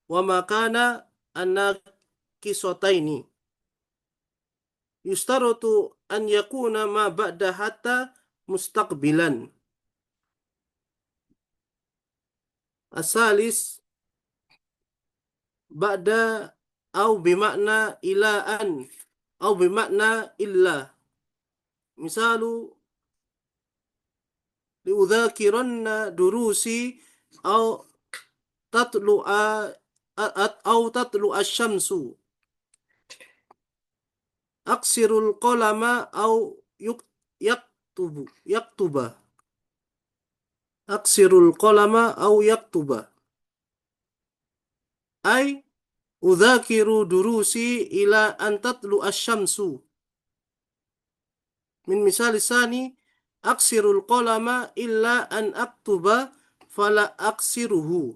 وما كان الناقصتين يشترط أن يكون ما بعد حتى مستقبلا الثالث بعد أو بمعنى إلى أن أو بمعنى إلا مثال لأذاكرن دروسي أو تطلع الشمس أقصر القلم أو يكتب أقصر القلم أو يكتب أي أذاكر دروسي إلى أن تطلع الشمس من مثال ثاني أقصر القلم إلا أن أكتب فلا أقصره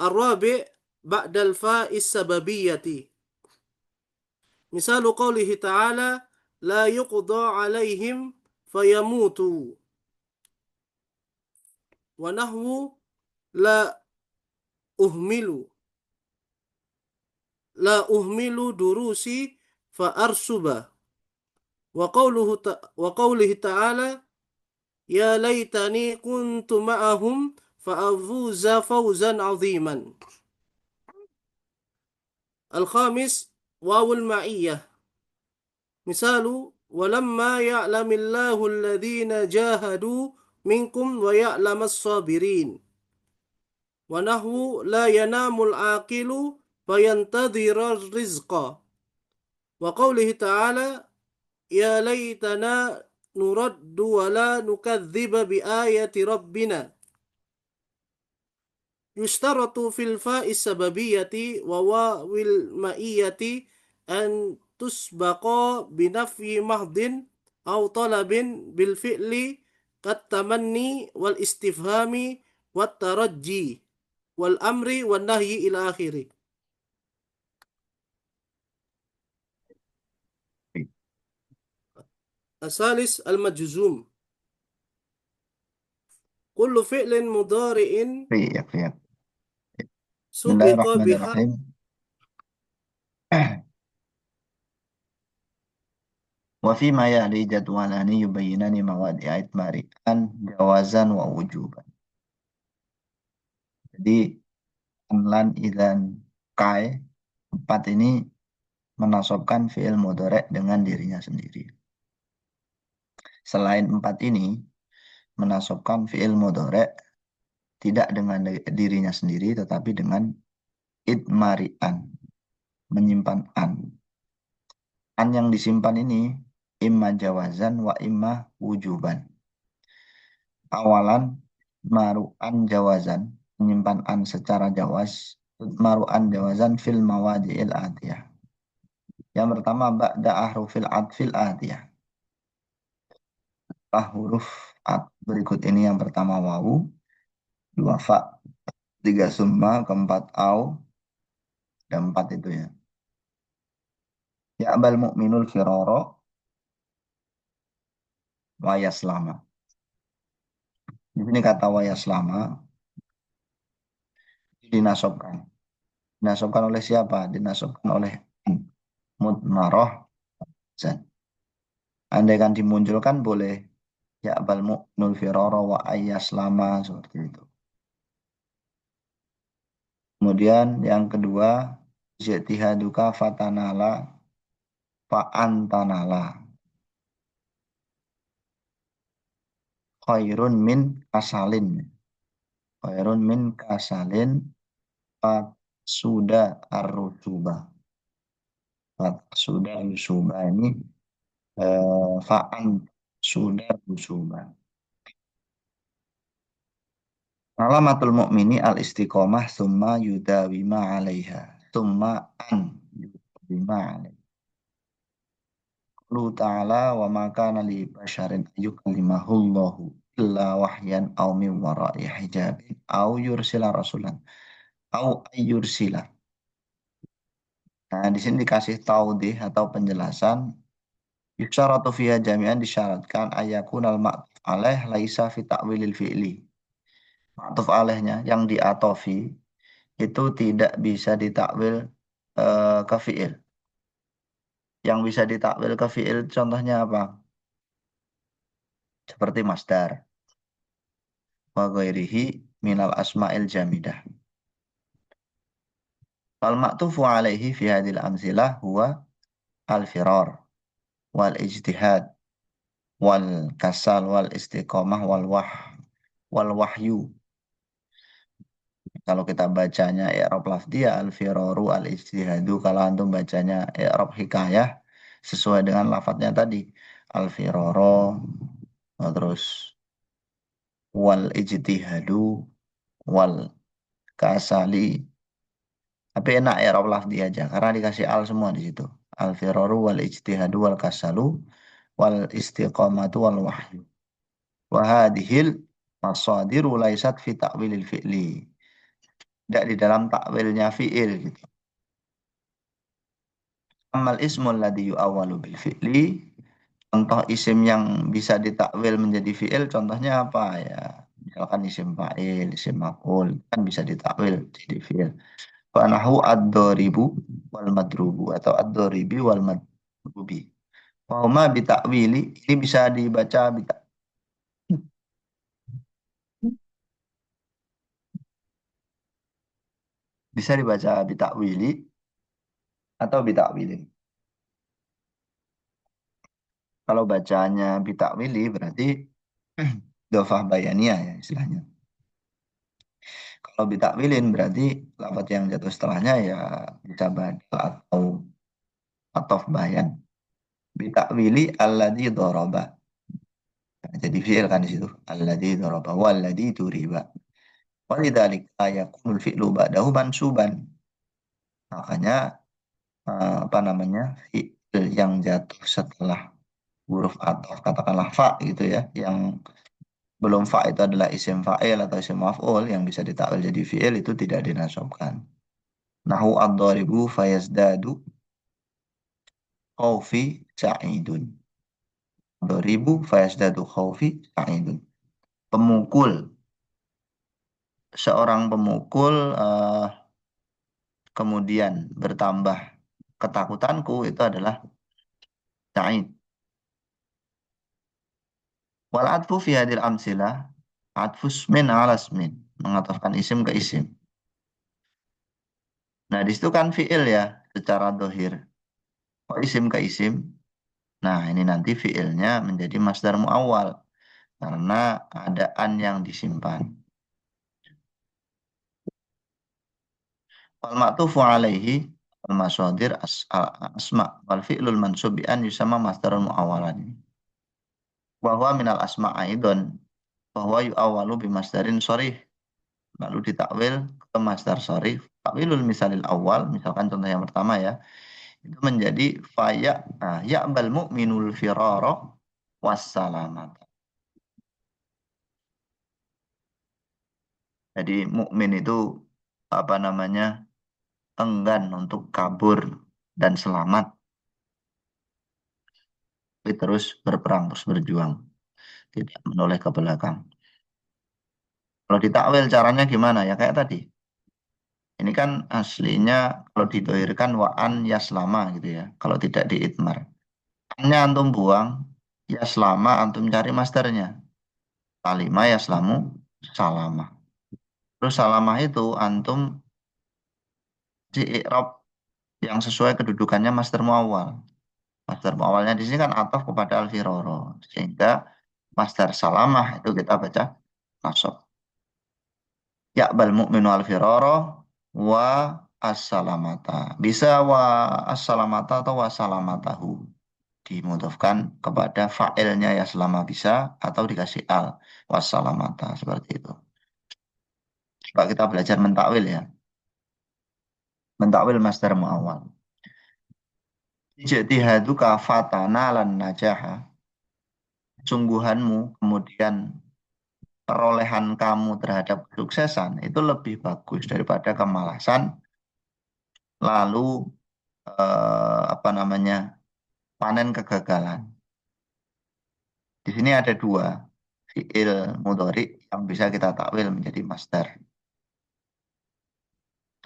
الرابع بعد الفاء السببية مثال قوله تعالى لا يقضى عليهم فيموتوا ونحو لا أهمل دروسي فأرسب وقوله تعالى يا ليتني كنت معهم فأفوز فوزا عظيما الخامس واو المعية مثال ولما يعلم الله الذين جاهدوا منكم ويعلم الصابرين ونحو لا ينام العاقل فينتظر الرزق وقوله تعالى ya laitana nuraddu wa la nukadziba bi ayati rabbina. Yushtaratu fil fa'is sababiyyati wa wawil ma'iyyati an tusbaqa binafyi mahdin aw talabin bil fi'li kat tamanni wal istifhami wat tarajji wal amri wan nahyi ila akhiri. Asalis al-majzum. Kullu fi'lin mudhari'in Iya, iya. subiqa biha. Bismillahirrahmanirrahim. Wa fi ma ya'li jadwalani yubayyinani mawadi'a itmari'an jawazan wa wujuban. Jadi lan idan kai empat ini menasobkan fi'il mudhari' dengan dirinya sendiri. Selain empat ini menasobkan fi'il mudhari' tidak dengan dirinya sendiri tetapi dengan itmari'an, menyimpan an. An yang disimpan ini imma jawazan wa imma wujuban. Awalan maru'an jawazan, menyimpan an secara jawaz, maru'an jawazan fil mawadi'il atiyah. Yang pertama ba'da ahrufil atfil atiyah. Huruf at berikut ini yang pertama wawu, dua fa, tiga summa, keempat au, dan empat itu ya. Ya'bal mu'minul firoro wa yaslama. Di sini kata wa yaslama dinasobkan. Dinasobkan oleh siapa? Dinasobkan oleh mudmaroh zan. Andai kan dimunculkan boleh ya'bal mu'minul firoro wa yaslama seperti itu. Kemudian yang kedua jatihaduka fatanala fa'antanala khairun min kasalin. Khairun min kasalin sudah ar-rutuba. Sudah rusuba ini fa'an sudah rusuba. Alamatul mu'mini al-istiqomah summa yudawima 'alaiha. Summa an yudawima 'alaiha. Qulu ta'ala wa ma kana li basharin yukallimahullahu illa wahyan aw min wara'i hijabin aw yursila rasulan aw ayyursila. Nah, di sini dikasih taudih atau penjelasan yusyaratu fiha jami'an disyaratkan ayakunal ma'tuf alaih laisa fi ta'wilil fi'li. Ma'tuf alaihnya yang diatofi itu tidak bisa ditakwil ke fi'il. Yang bisa ditakwil ke fi'il contohnya apa? Seperti masdar. Wa ghairihi minal asma'il jamidah. Al-ma'tufu alaihi fi hadil amzilah huwa al-firar wal ijtihad wal kasal wal istiqomah wal wahyu. Kalau kita bacanya i'rab lafdiyah al-firaru al-ijtihadu, kalau antum bacanya i'rab hikayah sesuai dengan lafadznya tadi al-firaro terus wal ijtihadu wal kasali. Tapi enak i'rab lafdiyah aja karena dikasih al semua di situ. Al-firaru wal ijtihadu wal kasalu wal istiqamatu wal wahyu. Wa hadhil masadiru laisat fi ta'wilil fi'li. Tidak di dalam takwilnya fi'il gitu. Amal ismul ladzi yu'awwalu bil fi'li. Contoh isim yang bisa ditakwil menjadi fi'il contohnya apa ya? Misalkan isim fa'il, isim maf'ul kan bisa ditakwil jadi fi'il. Wa nahu ad-doribu wal madrubu atau ad-doribi wal madrubi. Wa huma bitakwili ini bisa dibaca bitakwili atau bitakwilin. Kalau bacanya bitakwili berarti dhofah bayaniyah ya istilahnya. Kalau bitakwilin berarti lafaz yang jatuh setelahnya ya bisa badal atau atof bayan. bitakwili alladzi daraba. Nah, jadi fi'il kan di situ. Alladzi daraba walladzi duriba. Walidzalika yakunul fi'lu ba'dahu mansuban. Makanya apa namanya? Fi'il yang jatuh setelah huruf ataf katakanlah fa gitu ya, yang belum fa itu adalah isim fa'il atau isim maf'ul yang bisa ditakwil jadi fi'il itu tidak dinasabkan. Nahu ad-dharibu fayazdadu khawfi sa'idun. Dharibu fayazdadu khawfi sa'idun. Pemukul, seorang pemukul kemudian bertambah ketakutanku itu adalah sa'id. Wal atfu fi hadil amsilah atfus min ala ismin, mengatafkan isim ke isim. Nah, di situ kan fi'il ya secara dohir. Kok isim ke isim? Nah, ini nanti fi'ilnya menjadi masdar mu'awwal karena ada an yang disimpan. Wal ma'tufu alaihi al masadir asma wal fi'lul mansub bi an yusama masdarul mu'awwalan. Wa huwa minal asma aidon bahwa yu'awwalu bi masdarin sharih, lalu ditakwil ke masdar sharih. Takwilul misalil awal, misalkan contoh yang pertama ya, itu menjadi ya'bal mu'minul firara wassalamat. Jadi mukmin itu apa namanya, enggan untuk kabur dan selamat, tapi terus berperang, terus berjuang, tidak menoleh ke belakang. Kalau ditakwil caranya gimana ya, kayak tadi. Ini kan aslinya kalau didohirkan wa'an yaslama gitu ya, kalau tidak diitmar. Annya antum buang, yaslama antum cari masternya. Salima yaslamu salama. Terus salamah itu antum si i'rab yang sesuai kedudukannya master muawwal. Master muawwalnya di sini kan ataf kepada al-firoro. Sehingga master salamah itu kita baca nasab. Ya'bal mu'minu al-firoro wa as-salamata. Bisa wa as-salamata atau wa salamatahu. Dimudofkan kepada fa'ilnya ya selama bisa atau dikasih al wassalamata seperti itu. Coba kita belajar mentakwil ya. Mentakwil masdar muawwal. Ijtihaduka fatana lan najaha. Sungguhanmu kemudian perolehan kamu terhadap kesuksesan itu lebih bagus daripada kemalasan lalu apa namanya, panen kegagalan. Di sini ada dua fiil mudhari yang bisa kita takwil menjadi masdar.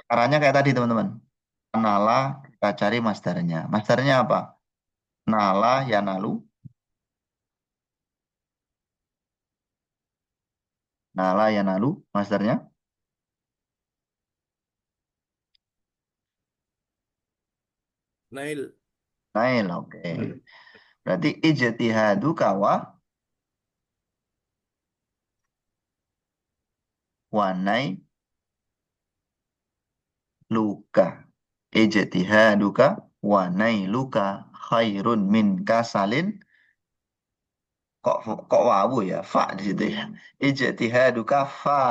Caranya kayak tadi teman-teman. Nala kita cari masdarnya. Masdarnya apa? Nala ya nalu. Nala ya nalu. Masdarnya Nail. nail. Oke. Berarti ijtihadu kawa wanai luka. Ijtihaduka wanai luka khairun min kasalin. Kok wawu ya? Fa di situ ya. Ijtihaduka fa.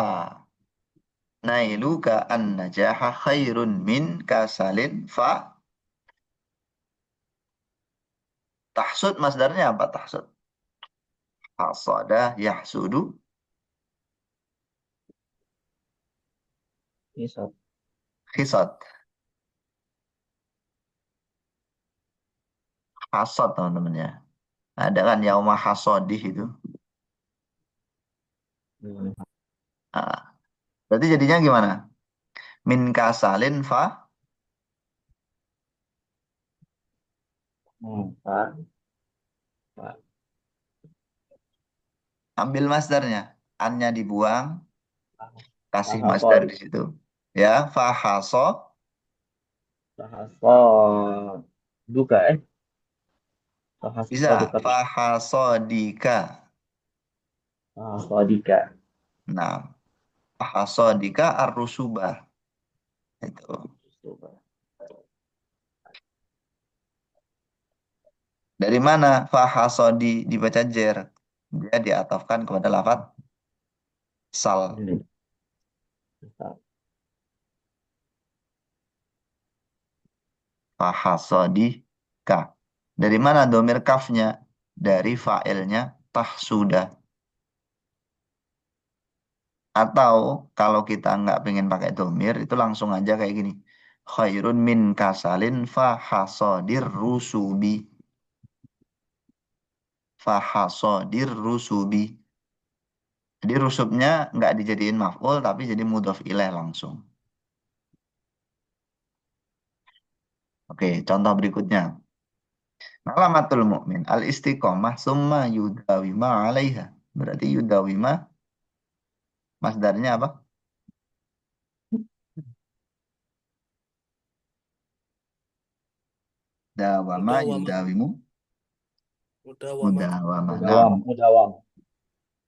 Nailuka an najaha khairun min kasalin fa. Tahsud masdarnya apa tahsud? Hasada yahsudu Hisab. hisad. Hasad teman-teman ya. Ada kan yauma hasodih itu. Hmm. Nah, berarti jadinya gimana? Min kasalin fa. Fa. Fa. Ambil masdarnya. Annya dibuang. Kasih masdar Fahasol. di situ. Ya, fahaso. Fahasol. Duka Bisa. Fahasol duka. Fahasodika. Fahasodika. Nah, fahasodika ar-rusubah. Itu. Dari mana fahasodi dibaca jer? Dia diatofkan kepada lafaz sal. Ini. Fahasodi ka. Dari mana domir kafnya? Dari fa'ilnya tahsuda. Atau kalau kita nggak pengen pakai domir, itu langsung aja kayak gini. Khairun min kasalin fahasodir rusubi. Fahasodir rusubi. Jadi rusubnya nggak dijadiin maf'ul, tapi jadi mudhof ilaih langsung. Oke, contoh berikutnya. Alamatul mu'min al istiqomah summa yudawima alaiha. Berarti yudawima masdarnya apa? Dawama Mudawama. yudawimu Mudawama. mudawama. Nah, Mudawam, mudawam.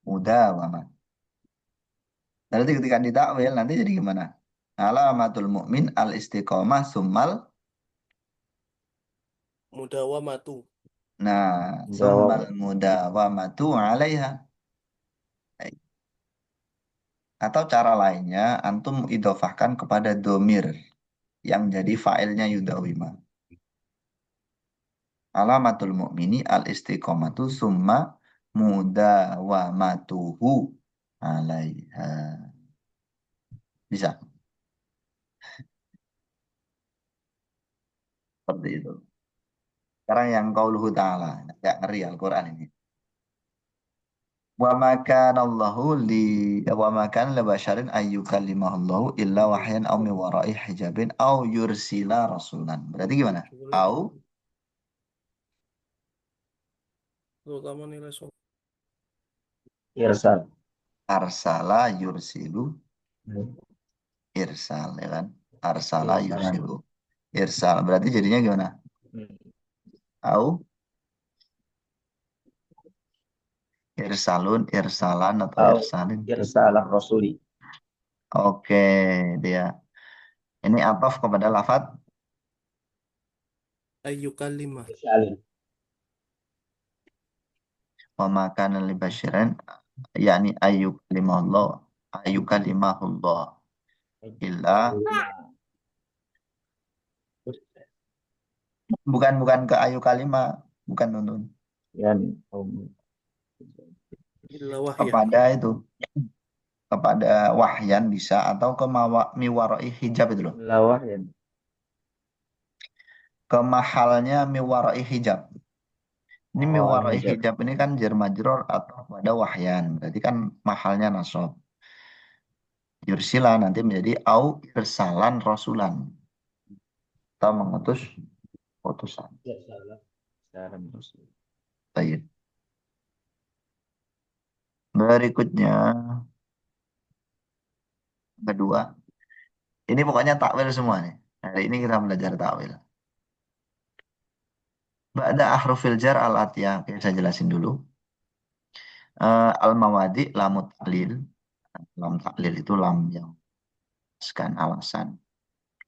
mudawama. Berarti ketika ditakwil nanti jadi gimana? Alamatul mu'min al istiqomah summal. Mudawamatu. Nah, Mudawam. summal mudawamatu alaiha. Atau cara lainnya, antum idofahkan kepada domir yang jadi fa'ilnya yudawima. Alamatul mu'mini al istiqomatu summa mudawamatuhu alaiha. Bisa, seperti itu. Sekarang yang qauluhu ta'ala, agak ngeri Al-Quran ini. Wa ma kana Allahu li wa ma kana li basyarin ayyukallimahullahu illa wahyan aw min wara'i hijabin aw yursila rasulan. Berarti gimana? Au Terutama nilai soal. Irsal. arsala yursilu irsal ya kan? Arsala Irsalan. yursilu irsal. Berarti jadinya gimana? Au irsalun, irsalan atau Au irsalin. irsalah rasuli. Oke, dia. Ini ataf kepada lafaz Ayyukallimah. Irsalin. wa ma kana li basyarin yakni ayyukalimahullah illa bukan bukan ke ayu kalimah, bukan nunun. Yani, Illa wahyan. Kepada itu, kepada wahyan bisa atau ke miwarai hijab itu loh. lawah yani. Ke mahalnya miwarai hijab. Ini Oh, miwarai al-hijab. hijab ini kan jar majrur atau pada wahyan. Berarti kan mahalnya nasab. Yursila nanti menjadi au irsalan rasulan. Atau mengutus utusan. Irsalah. Irsalan rasul. Baik. Berikutnya kedua. Ini pokoknya takwil semua nih. Hari ini kita belajar takwil. Ba'da ahrufil jar al-atiyah. Oke, saya jelasin dulu. Al-mawadi lamut taklil. Lam taklil itu lam yang menjelaskan alasan.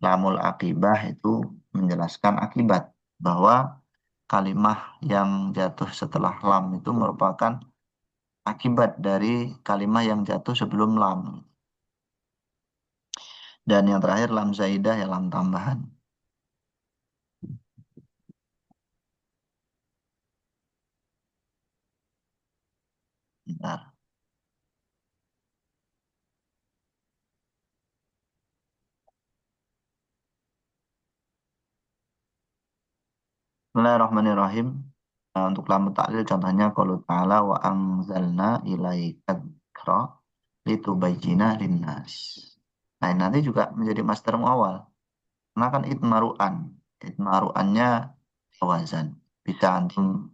Lamul akibah itu menjelaskan akibat. Bahwa kalimah yang jatuh setelah lam itu merupakan akibat dari kalimah yang jatuh sebelum lam. Dan yang terakhir lam zaidah ya lam tambahan. Bentar. Bismillahirrahmanirrahim. Nah, untuk lam ta'lil contohnya qaulu ta'ala wa anzalna ilaika dzikra litubayyina linnas. Nah, ini nanti juga menjadi masdar muawwal. Karena kan itmaru'an. Itmaru'annya wazan. Bisa antum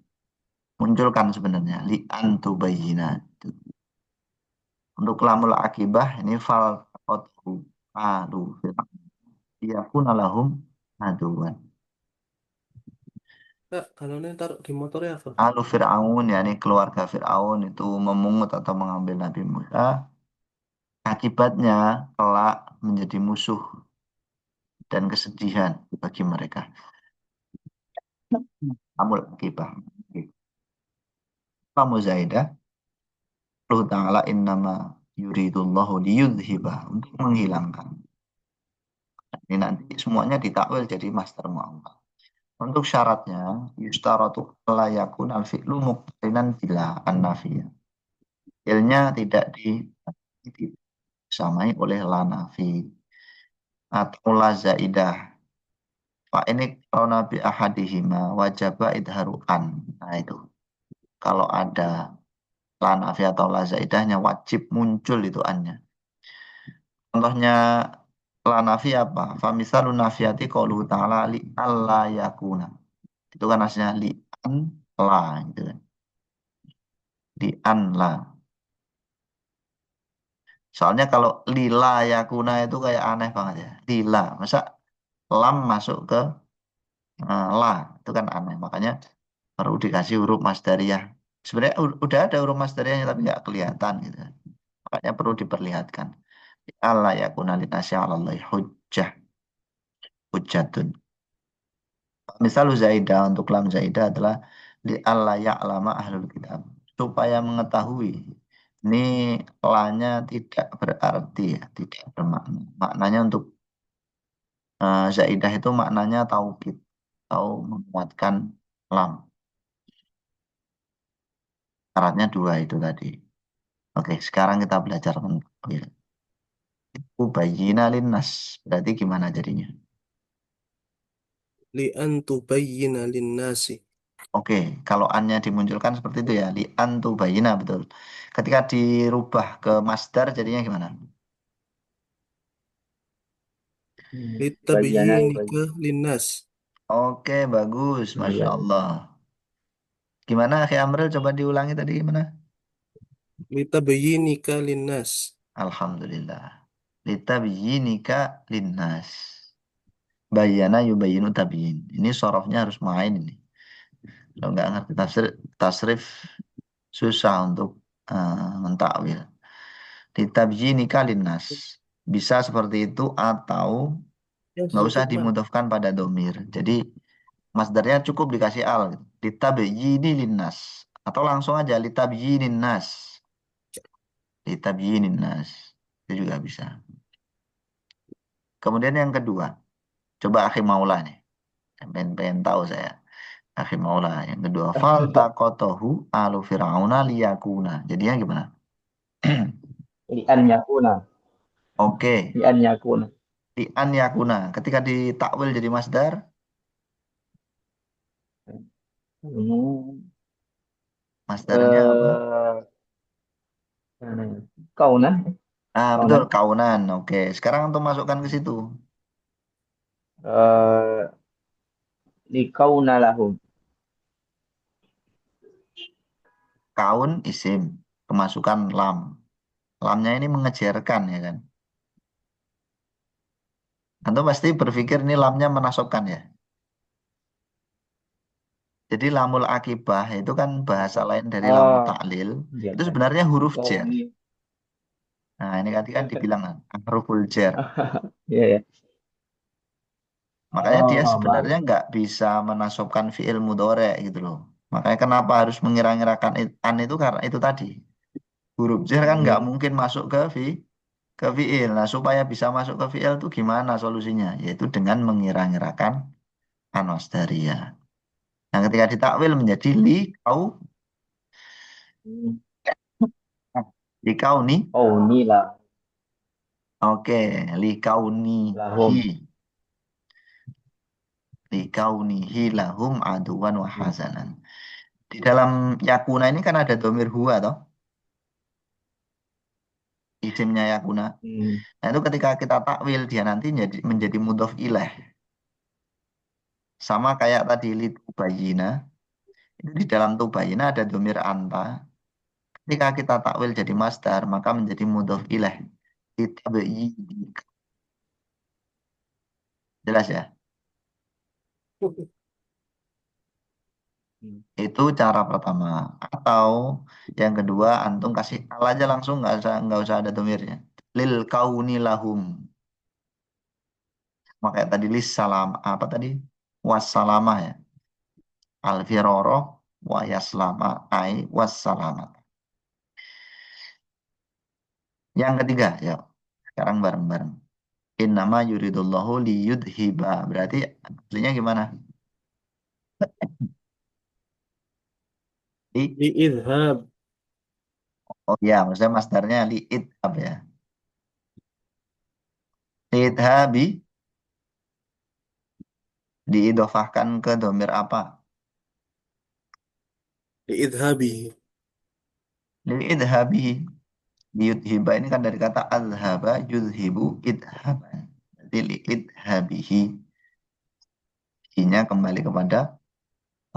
munculkan sebenarnya li antubayyina. Untuk lamul akibah ini fal qatu alu yakuna lahum aduwan. Kak, kalau ini taruh di motor ya apa? Alu Fir'aun, yakni keluarga Fir'aun itu memungut atau mengambil Nabi Musa. Akibatnya kelak menjadi musuh dan kesedihan bagi mereka. Amul akibah. Kamu Zaidah, Allah Ta'ala innama yuridullahu liyudhibah, untuk menghilangkan. Ini nanti semuanya ditakwil jadi master mu'awwal. Untuk syaratnya, yustaratu la yakun al-fi'lu muqtarinan bila an-nafiyah. Fi'ilnya tidak disamai oleh la nafi atau la zaidah. Pak ini kalau nabi ahadihima wajaba idharu an. Nah itu. Kalau ada la nafi atau la zaidahnya wajib muncul itu annya. Contohnya la nafi apa? Famisalun nafiyati qauluhu ta'ala li alla yakuna. Itu kan aslinya li an la gitu kan. Li an la. Soalnya kalau lila yakuna itu kayak aneh banget ya. Lila. Masa lam masuk ke la. Itu kan aneh. Makanya perlu dikasih huruf masdariyah. Sebenarnya udah ada huruf masdariyahnya tapi nggak kelihatan gitu. Makanya perlu diperlihatkan. Allah yakuna linasya 'alallahi hujjah. Hujjatun. Misal Zaidah untuk lam Zaidah adalah li alla ya'lama ahlul kitab. Supaya mengetahui. Ini lanya tidak berarti ya, tidak bermakna. Maknanya untuk Zaidah itu maknanya taukid atau menguatkan lam. Syaratnya dua itu tadi. Oke, sekarang kita belajar takwil. Ubayyina linnas. Berarti gimana jadinya? Li an tubayyina linnasi. Oke, kalau annya dimunculkan seperti itu ya, li antubayina betul. Ketika dirubah ke masdar jadinya gimana? Li Bayyana tabyinika yubayyin. linnas. Oke, bagus, Masya Iya. Allah. Gimana, Akhi Amril? Coba diulangi tadi gimana? Li tabyinika linnas. Alhamdulillah. Litabyinika linnas. Bayana yubayinu tabyin. Ini sorofnya harus main ini. Kalau nggak ngerti tasrif susah untuk mentakwil. Litabyinika linnas. Bisa seperti itu atau Ya, nggak usah YouTube mana? dimudofkan pada domir. Jadi masdarnya cukup dikasih al gitu. Litabyini linnas. Atau langsung aja litabyinin nas. Litabyinin nas. Itu juga bisa. Kemudian yang kedua. Coba akhi maula nih. Pengen tahu saya. Akhi maula. Yang kedua. Faltaqotohu alu fir'auna liyakuna. Jadinya gimana? Li an yakuna. Oke. Li an yakuna. Di an yakuna. Ketika ditakwil jadi masdar. Hmm. Masdarnya apa? Eh, mana ya? Kaunan. Ah, betul. Kaunan. Kaunan. Oke. Sekarang untuk masukkan ke situ. Eh, li kauna lahum. Kaun isim, kemasukan lam. Lamnya ini mengejarkan ya kan. Antum pasti berpikir ini lamnya menasobkan ya. Jadi lamul akibah itu kan bahasa lain dari lamu Oh, ta'lil. iya Itu kan. sebenarnya Li huruf jer. kauni. Nah ini tadi kan dibilang kan, huruful jer. Iya ya. Makanya dia Oh, sebenarnya bagus. nggak bisa menasobkan fiil mudhore gitu loh. Makanya kenapa harus mengira-ngirakan an itu karena itu tadi. Huruf jer kan nggak Hmm. mungkin masuk ke fiil. Nah, supaya bisa masuk ke fiil itu gimana solusinya? Yaitu dengan mengira-ngirakan anosdaria. Nah, ketika ditakwil menjadi Hmm. likau nih. Kauni lah. Oke, likaunihi. Lahum. Likaunihi lahum aduwan wa Hmm. hazanan. Di dalam yakuna ini kan ada domir huwa toh, isimnya yakuna. Hmm. Nah, itu ketika kita takwil dia nanti menjadi mudhof ilaih. Sama kayak tadi litubayina. Itu di dalam tubayina ada domir anta. Ketika kita takwil jadi masdar, maka menjadi mudhof ilaih. Litabayyi. Jelas ya? Hmm. Itu cara pertama. Atau yang kedua, antum kasih al aja langsung, nggak usah ada domirnya. Lil kauni lahum. Makanya tadi lis salam apa tadi? Wassalamah ya. al-firara wa yaslama ai wassalamat. Yang ketiga, ya. Sekarang bareng-bareng. Innama yuridullahu liyudhiba. Berarti aslinya gimana? Li, Li'idhab. oh ya, maksudnya masdarnya li'idhab ya. Li'idhabi diidofahkan ke domir apa? Li'idhabi. Li'idhabi. Liyudhiba ini kan dari kata azhaba yudhibu idhaban. Jadi li'idhabihi. Nya kembali kepada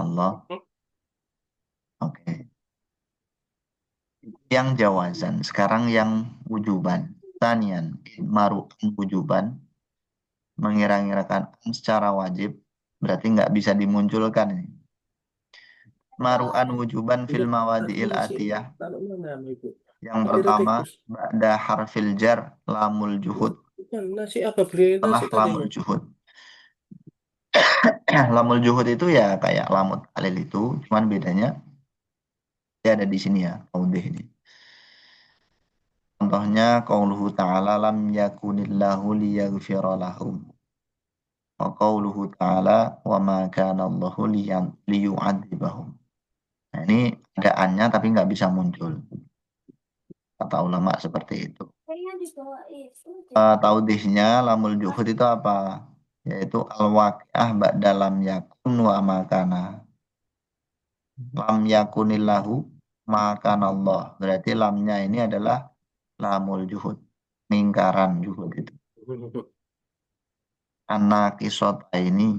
Allah. Oke. Yang jawazan. Sekarang yang wujuban. Tanian. Maru'an wujuban. Mengira-ngirakan secara wajib. Berarti nggak bisa dimunculkan ini. Maru'an wujuban fil Ibu, mawadi'il nasi atiyah. taruh mana Ibu? Yang Beli roti pertama, kus. ba'da harfil jar lamul juhud. Bukan nasi apa beli Setelah nasi tadi lamul Mas? juhud. Lamul juhud itu ya kayak lamut alil itu. Cuman bedanya dia ada di sini ya. Taudih ini. Contohnya, qauluhu ta'ala lam yakunillahu liyaghfira lahum. Wa qauluhu ta'ala wa ma kana Allahu liyu'adzibahum. Nah, ini ada annya tapi nggak bisa muncul. Kata ulama seperti itu. Taudihnya lamul juhud itu apa? Yaitu al-waqi'ah ba'da lam yakun wa ma kana. Lam yakunillahu ma kana Allah. Berarti lamnya ini adalah lamul juhud. Lingkaran juhud itu. Anak kisota ini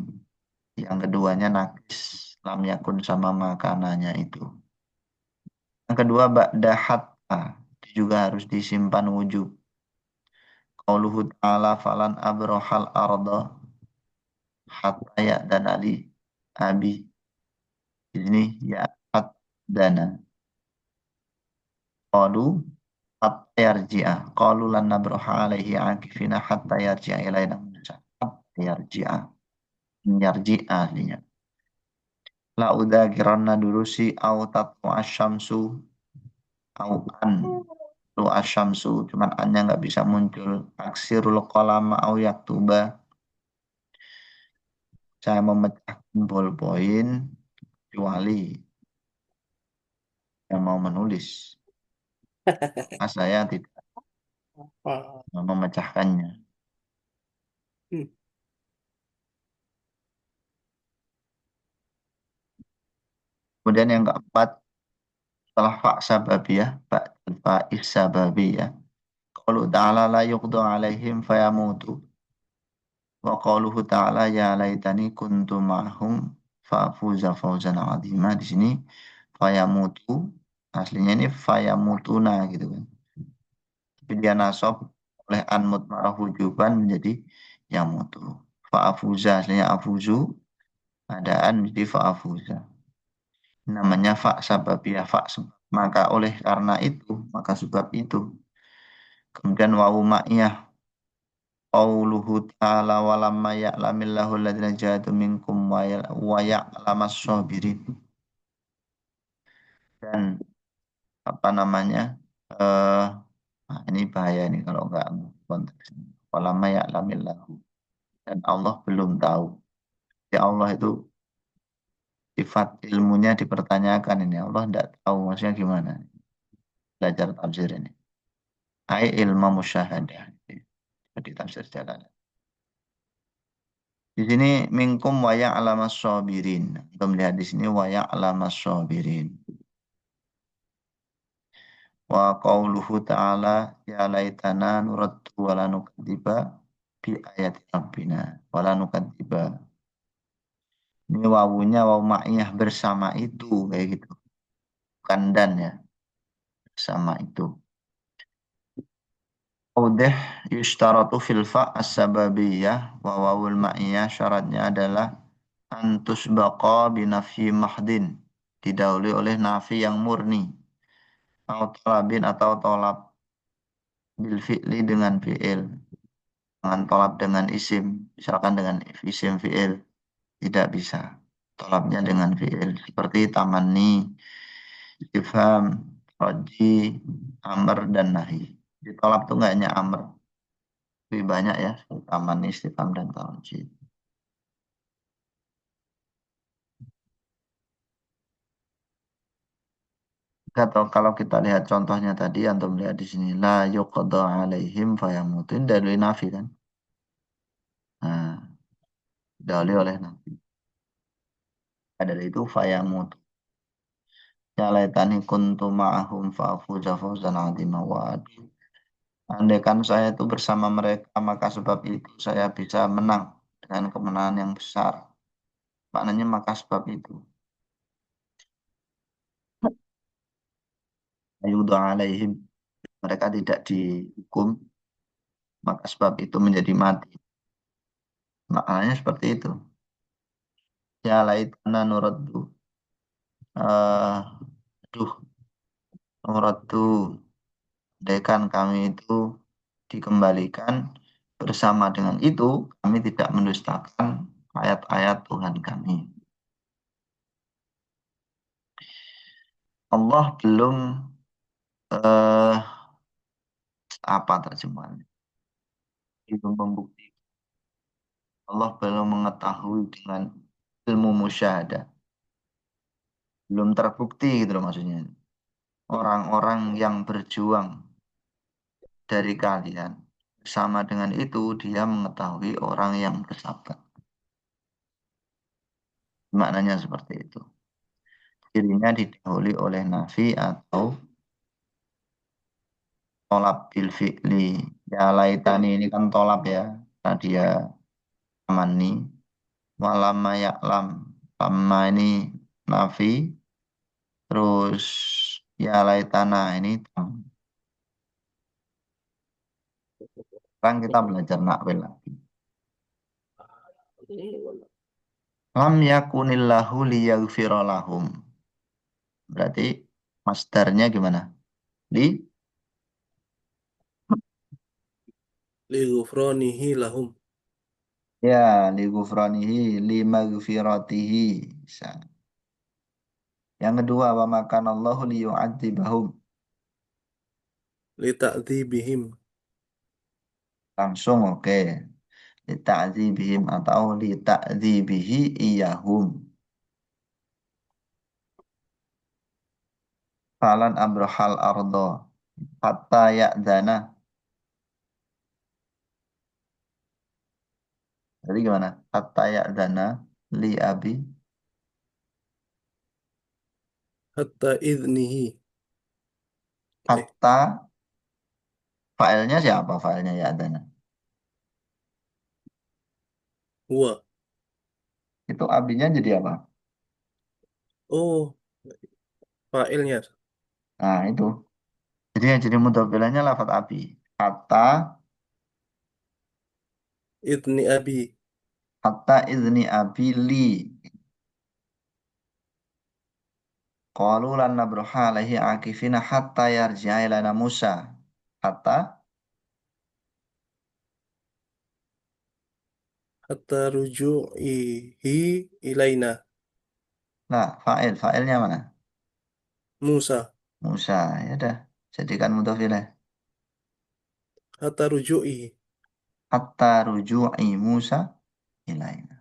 yang keduanya nakis lam yakun sama makanannya itu. Yang kedua ba'da hatta itu juga harus disimpan wujub. Qauluhu ta'ala falan abrohal arda hatta ya dan ali abi. Ini ya hat dana. Qalu hatta yarji'a. Qalu lan nabroha alaihi akifina hatta yarji'a ilaina Musa. Hatta yarji'a. Yarji'a artinya. La udzakiranna durusi au tatlu asyamsu au an lu asyamsu cuman annya nggak bisa muncul aksirul qalama au yaktuba saya memecahkan ballpoint kecuali yang mau menulis saya tidak Ah. memecahkannya. Hmm. Kemudian yang keempat setelah fa sababiyah fa sababiyah qalu ta'ala la yuqdu alaihim fayamutu wa qaluhu ta'ala ya laitani kuntu ma'hum fa'fuza fawzan azima. Di sini fayamutu aslinya ini fayamutuna gitu kan. Tapi dia nasab oleh an mutmarah wujuban menjadi yamutu. Fa'afuza aslinya afuzu ada an menjadi fa'afuza. Namanya fa sababiyah fa sebab. Maka oleh karena itu maka sebab itu. Kemudian wawu ma'iyah qauluhu ta'ala walamma ya'lamillahu alladhina jahadu minkum wa ya'lamas sabirin. Dan apa namanya? eh nah ini bahaya nih kalau nggak konteks. Walamma ya'lamillahu dan Allah belum tahu. Ya Allah itu sifat ilmunya dipertanyakan ini. Allah tidak tahu maksudnya gimana. Belajar tafsir ini. Ai ilmu musyahadah. Jadi tafsir jalan. Di sini minkum wa ya'lamas sabirin. Untuk melihat di sini wa ya'lamas sabirin. Wa qauluhu ta'ala ya laitana nuraddu wa la nukadziba bi ayati rabbina wa la nukadziba. Ini wawunya wawu ma'iyah bersama itu kayak gitu. Bukan dan ya. Bersama itu. Udah yushtaratu fil fa as-sababiyah wa wawul ma'iyah syaratnya adalah antus baqa binafyi mahdin didahului oleh nafi yang murni atau talabin atau tolab bil fi'li dengan fi'il dengan tolab dengan isim misalkan dengan isim fi'il tidak bisa tolabnya dengan fi'il. Seperti tamanni, istifham, roji, amr, dan nahi. Di tolab tuh nggak hanya amr, lebih banyak ya. Tamanni, istifham, dan roji. Atau kalau kita lihat contohnya tadi, antum lihat di sini, la yuqda alaihim fayamutin, dari nafi kan. Nah, didahului oleh nafi. Dari itu fayamut. Ya laitani kuntu ma'ahum fa'afuza fawzan azima wa andaikan saya itu bersama mereka, maka sebab itu saya bisa menang dengan kemenangan yang besar. Maknanya maka sebab itu. Ayudu alaihim. Mereka tidak dihukum, maka sebab itu menjadi mati. Maknanya seperti itu. Ya laitana nuraddu. Duh, nuraddu. Andaikan kami itu dikembalikan bersama dengan itu, kami tidak mendustakan ayat-ayat Tuhan kami. Allah belum eh, apa terjemahannya? Belum membuktikan. Allah belum mengetahui dengan ilmu musyahadah. Belum terbukti gitu loh maksudnya. Orang-orang yang berjuang dari kalian. Sama dengan itu dia mengetahui orang yang bersabar. Maknanya seperti itu. Dirinya didahului oleh nafi atau tolab bil fi'li. Ya laitani ini kan tolab ya. Nah, dia amani. Walama ya'lam. Lama ini nafi. Terus ya laitana ini tam. Sekarang kita belajar nakwil lagi. Lam yakunillahu liyaghfira lahum. Berarti masdarnya gimana? Li Li ghufranihi lahum. ya li ghufranihi li maghfiratihi. Bisa. Yang kedua wa makanallahu liyu'adzibahum. Li ta'dzibihim. Langsung oke. Li ta'dzibihim atau li ta'dzibihi iyahum. Falan abrahal ardo hatta ya'dana. Jadi gimana? Hatta ya'dana li abi. Hatta idnihi. Eh, Hatta failnya siapa? Failnya ya'dana. huwa. Itu abinya jadi apa? Oh, fa'ilnya. Nah itu. Jadi yang jadi mudhofilahnya lafadz abi. Hatta Idni abi. hatta izni abi li. Qalu lan nabruha alaihi akifina hatta yarji'a ilana Musa. Hatta, Hatta ruju'ihi ilaina. nah failnya mana? Musa. Musa, ya udah. Jadikan mudhofilah. Hatta ruju'i. Hatta ruju'i Musa ilaina.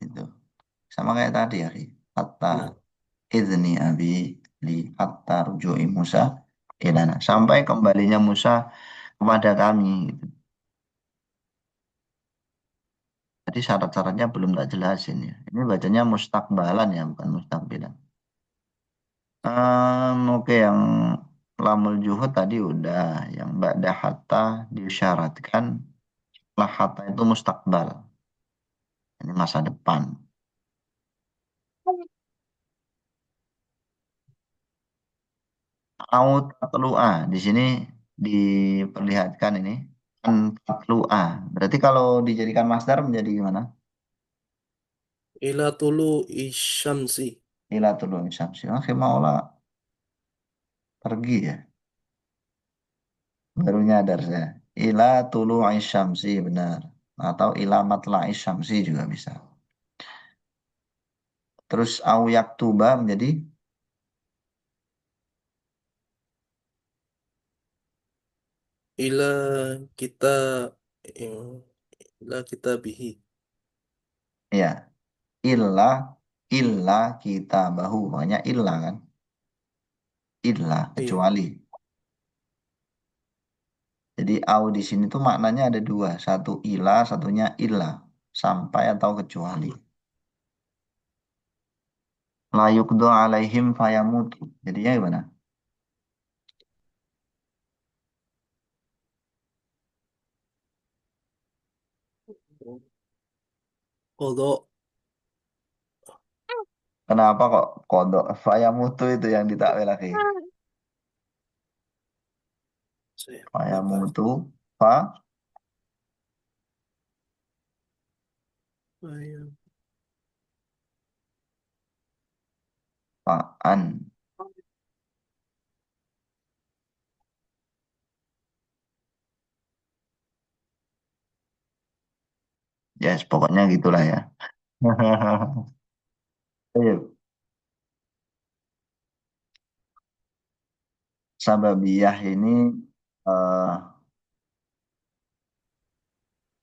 Itu. Sama kayak tadi ya, Ri. Hatta Nah, izni abi li hatta ruju'i Musa ilaina. Sampai kembalinya Musa kepada kami. Gitu. Jadi syarat-syaratnya belum tak jelasin ya. Ini bacanya mustakbalan ya, bukan mustakbilan. Oke, yang lamul juhud tadi udah. Yang ba'da hatta disyaratkan lah hatta itu mustakbal. Ini masa depan. Au tatlu'a. Di sini diperlihatkan ini. Kan tatlu'a. Berarti kalau dijadikan masdar menjadi gimana? ila tulu isyamsi. Ila tulu'i syamsi. Oke, maulah pergi ya. Baru nyadar saya. Ila tulu'i syamsi, benar. Atau ila matla'i syamsi juga bisa. Terus au yaktuba menjadi ila kita ila kita bihi. ya illa illa kita bahu. Makanya illa kan. Illa Iya. kecuali. Jadi au di sini tuh maknanya ada dua. Satu ila, satunya illa. Sampai atau kecuali. La yuqda alaihim fayamutu. Jadinya gimana? Kodok. Kenapa kok kodok fayamutu itu yang ditakwil lagi? Saya lupa. Fayamutu fa Ayam. fa'an. Yes, pokoknya gitulah ya. Iya. Sababiyah ini eh,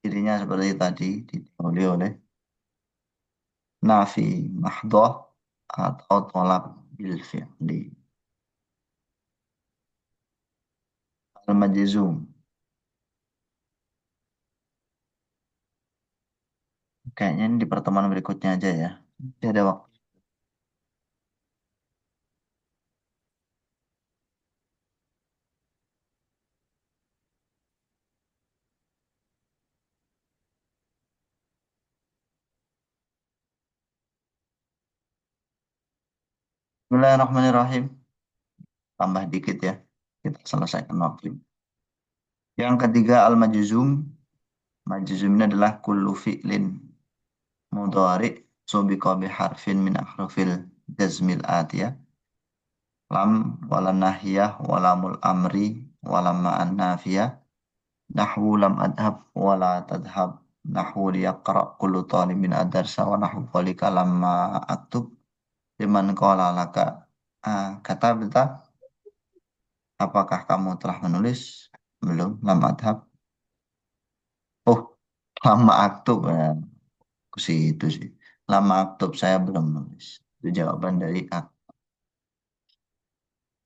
dirinya seperti tadi didahului oleh nafi mahdoh atau tolak bil fi'li. Al-majzum. Kayaknya ini di pertemuan berikutnya aja ya. Nanti ada waktu. Bismillahirrahmanirrahim. Tambah dikit ya. Kita selesaikan waktu. Yang ketiga al-majzum. Majzum ini adalah kullu fi'lin mudhari subiqa bi harfin min ahrufil jazmil atiyah. Lam wala nahiyah walamul amri walam ma'an nafiyah. Nahwu lam adhab wala tadhab. Nahwu liyaqra kullu talibin ad-darsa wa nahwu qalika lamma aktub liman qala laka katabta. Apakah kamu telah menulis? Belum. Lam adhab. Oh, lama aktub. Ya, aku sih itu sih. Lama aktub saya belum nulis. Itu jawaban dari ak.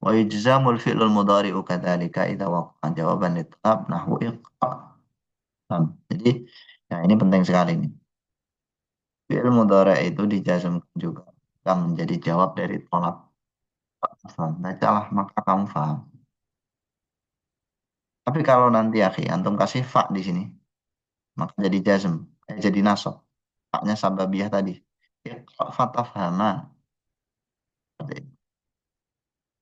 Wa yujzamul fi'lul mudhari'u kadzalika idza waqa'a jawaban litlab nahwu iqra. Paham? Jadi, ya ini penting sekali nih. Fi'il mudhari' itu dijazmkan juga jika menjadi jawab dari tolak. Paham? Bacalah maka kamu paham. Tapi kalau nanti akhi antum kasih fa di sini, maka jadi jazm, jadi nasab. Faknya sababiyah tadi. Iqra fatafhama.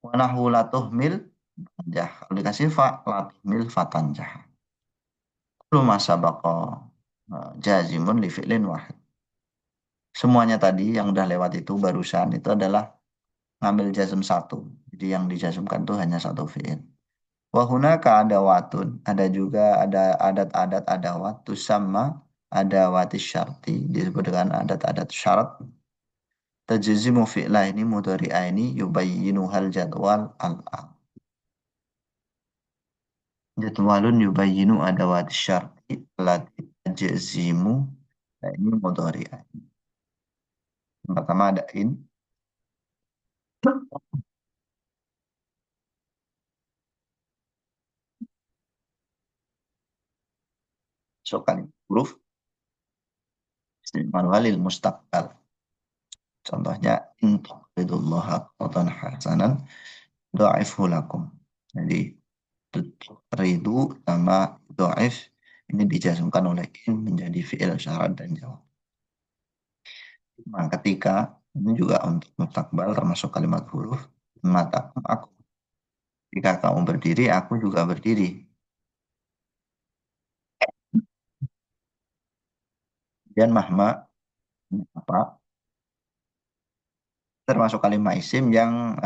Wa nahwu la tuhmil tanjah. Kalau dikasih fa la tuhmil fatanjah. Kullu ma sabaqa jazimun li fi'lin wahid. Semuanya tadi yang udah lewat itu barusan itu adalah ngambil jazm satu. Jadi yang dijazmkan itu hanya satu fi'il. Wa hunaka adawatun. Ada juga ada adat-adat adawat tusamma adawati syarti. Disebut dengan adat-adat syarat. Tajzimu fi'la ini mudhari'a ini yubayyinu hal jadwal al-a. Jadwalun yubayyinu adawat syarti lati tajzimu. Nah, ini mudhari'ah. Yang pertama ada in. So kali huruf istimal walil mustaqbal. Contohnya in tuqridullaha qardan hasanan dha'ifhu lakum. Jadi tuqridu sama dha'if ini dijazmkan oleh in menjadi fi'il syarat dan jawab. Nah, ketika ini juga untuk mustakbal termasuk kalimat huruf mata aku. Jika kamu berdiri, aku juga berdiri. Dan mahma apa termasuk kalimat isim yang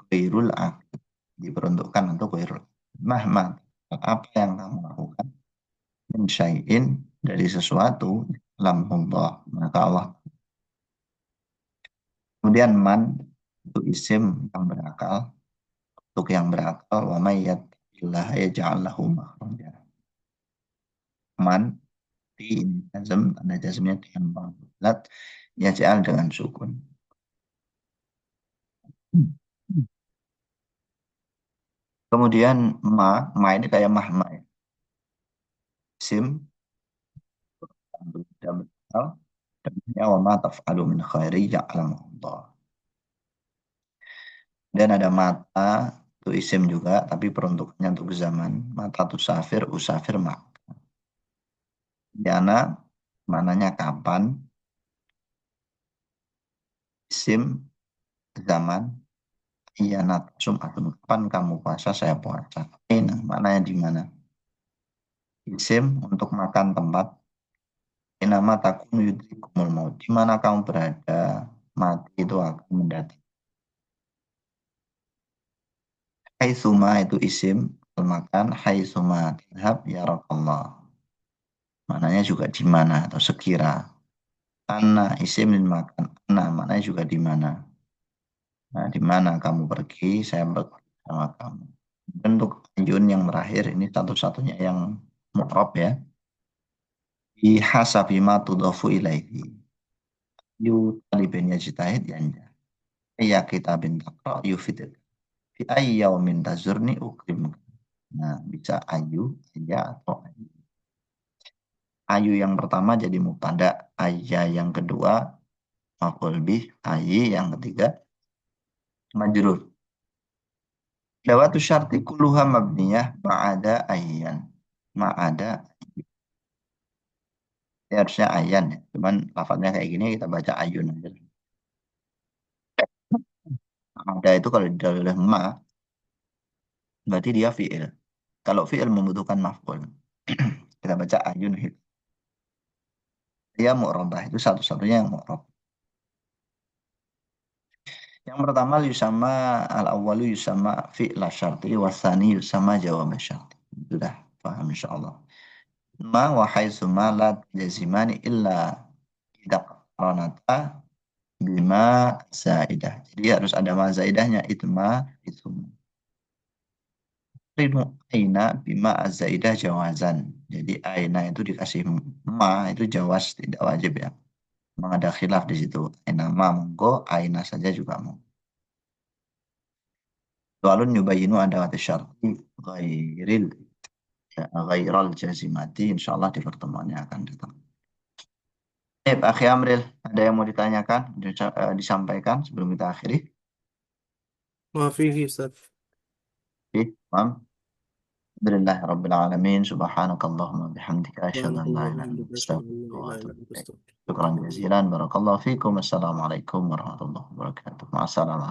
ghairul aqil diperuntukkan untuk ghairul mahma apa yang kamu lakukan min syai'in dari sesuatu lam Allah maka Allah Kemudian man itu isim yang berakal, untuk yang berakal, wa may yattaqillaha yaj'al lahu makhraja. Man di ini jazm, tanda jazmnya dengan bulat, yaj'al dengan sukun. Kemudian ma ini kayak mahma ya. Isim yang berakal, dan wa ma taf'alu min khairi ya'lamu Allah. Dan ada mata, itu isim juga, tapi peruntukannya untuk zaman. Mata tusafir, usafir, mak. Yana, mananya kapan, isim, zaman, iya natsum atau kapan kamu puasa, saya puasa. Ini mananya di mana? Isim untuk makan tempat. Inama takun yudhikumul maut. Di mana kamu berada, mati itu akan mendatangi. Haitsuma itu isim, makan. Haitsuma tidhab ya Rabbullah. Mananya juga di mana atau sekira. Ana isim lil makan. Ana maknanya juga di mana. Nah, di mana kamu pergi, saya bersama kamu. Bentuk ayun yang terakhir ini satu-satunya yang mu'rab ya. Bihasabi ma tudhafu ilaihi. Yu talibin yajtahid yanja. Ya kita bin taqra yufidil. Fi ayyi yaumin tazurni ukrim. Nah, bisa ayu, ya atau ayu. Ayu yang pertama jadi mubtada, ayya yang kedua maf'ul bih, ayyi yang ketiga majrur. Dawatu syarti kulluha mabniyah ma'ada ayyan. Ma'ada, ya harusnya ayyan ya. Cuman lafadznya kayak gini kita baca ayun aja. Ada itu kalau didahului oleh ma, berarti dia fi'il. Kalau fi'il membutuhkan maf'ul. Kita baca ayun hid. Dia mu'rabah, itu satu-satunya yang mu'rab. Yang pertama yusama al-awwalu yusama fi'la syarti wasani yusama jawab syarti. Sudah paham insyaallah. Ma wa haitsuma la jazimani illa idza qaranata bima zaidah. Jadi harus ada ma zaidahnya itu ma itu. Rinu aina bima zaidah jawazan. Jadi aina itu dikasih ma itu jawaz tidak wajib ya. Memang ada khilaf di situ. Aina ma monggo, aina saja juga monggo. Soalun yubayinu adawat syarti ghairil ya, ghairal jazimati insyaallah di pertemuan yang akan datang. Baik, Akhi Amril, ada yang mau ditanyakan, disampaikan sebelum kita akhiri? Maafihi Ustaz. Oke, paham? Alhamdulillah Rabbil Alamin, subhanakallahumma bihamdika, asyhadu an la ilaha illa anta, astaghfiruka wa atubu ilaik. Syukran jazilan, barakallahu fikum, assalamualaikum warahmatullahi wabarakatuh. Ma'assalam.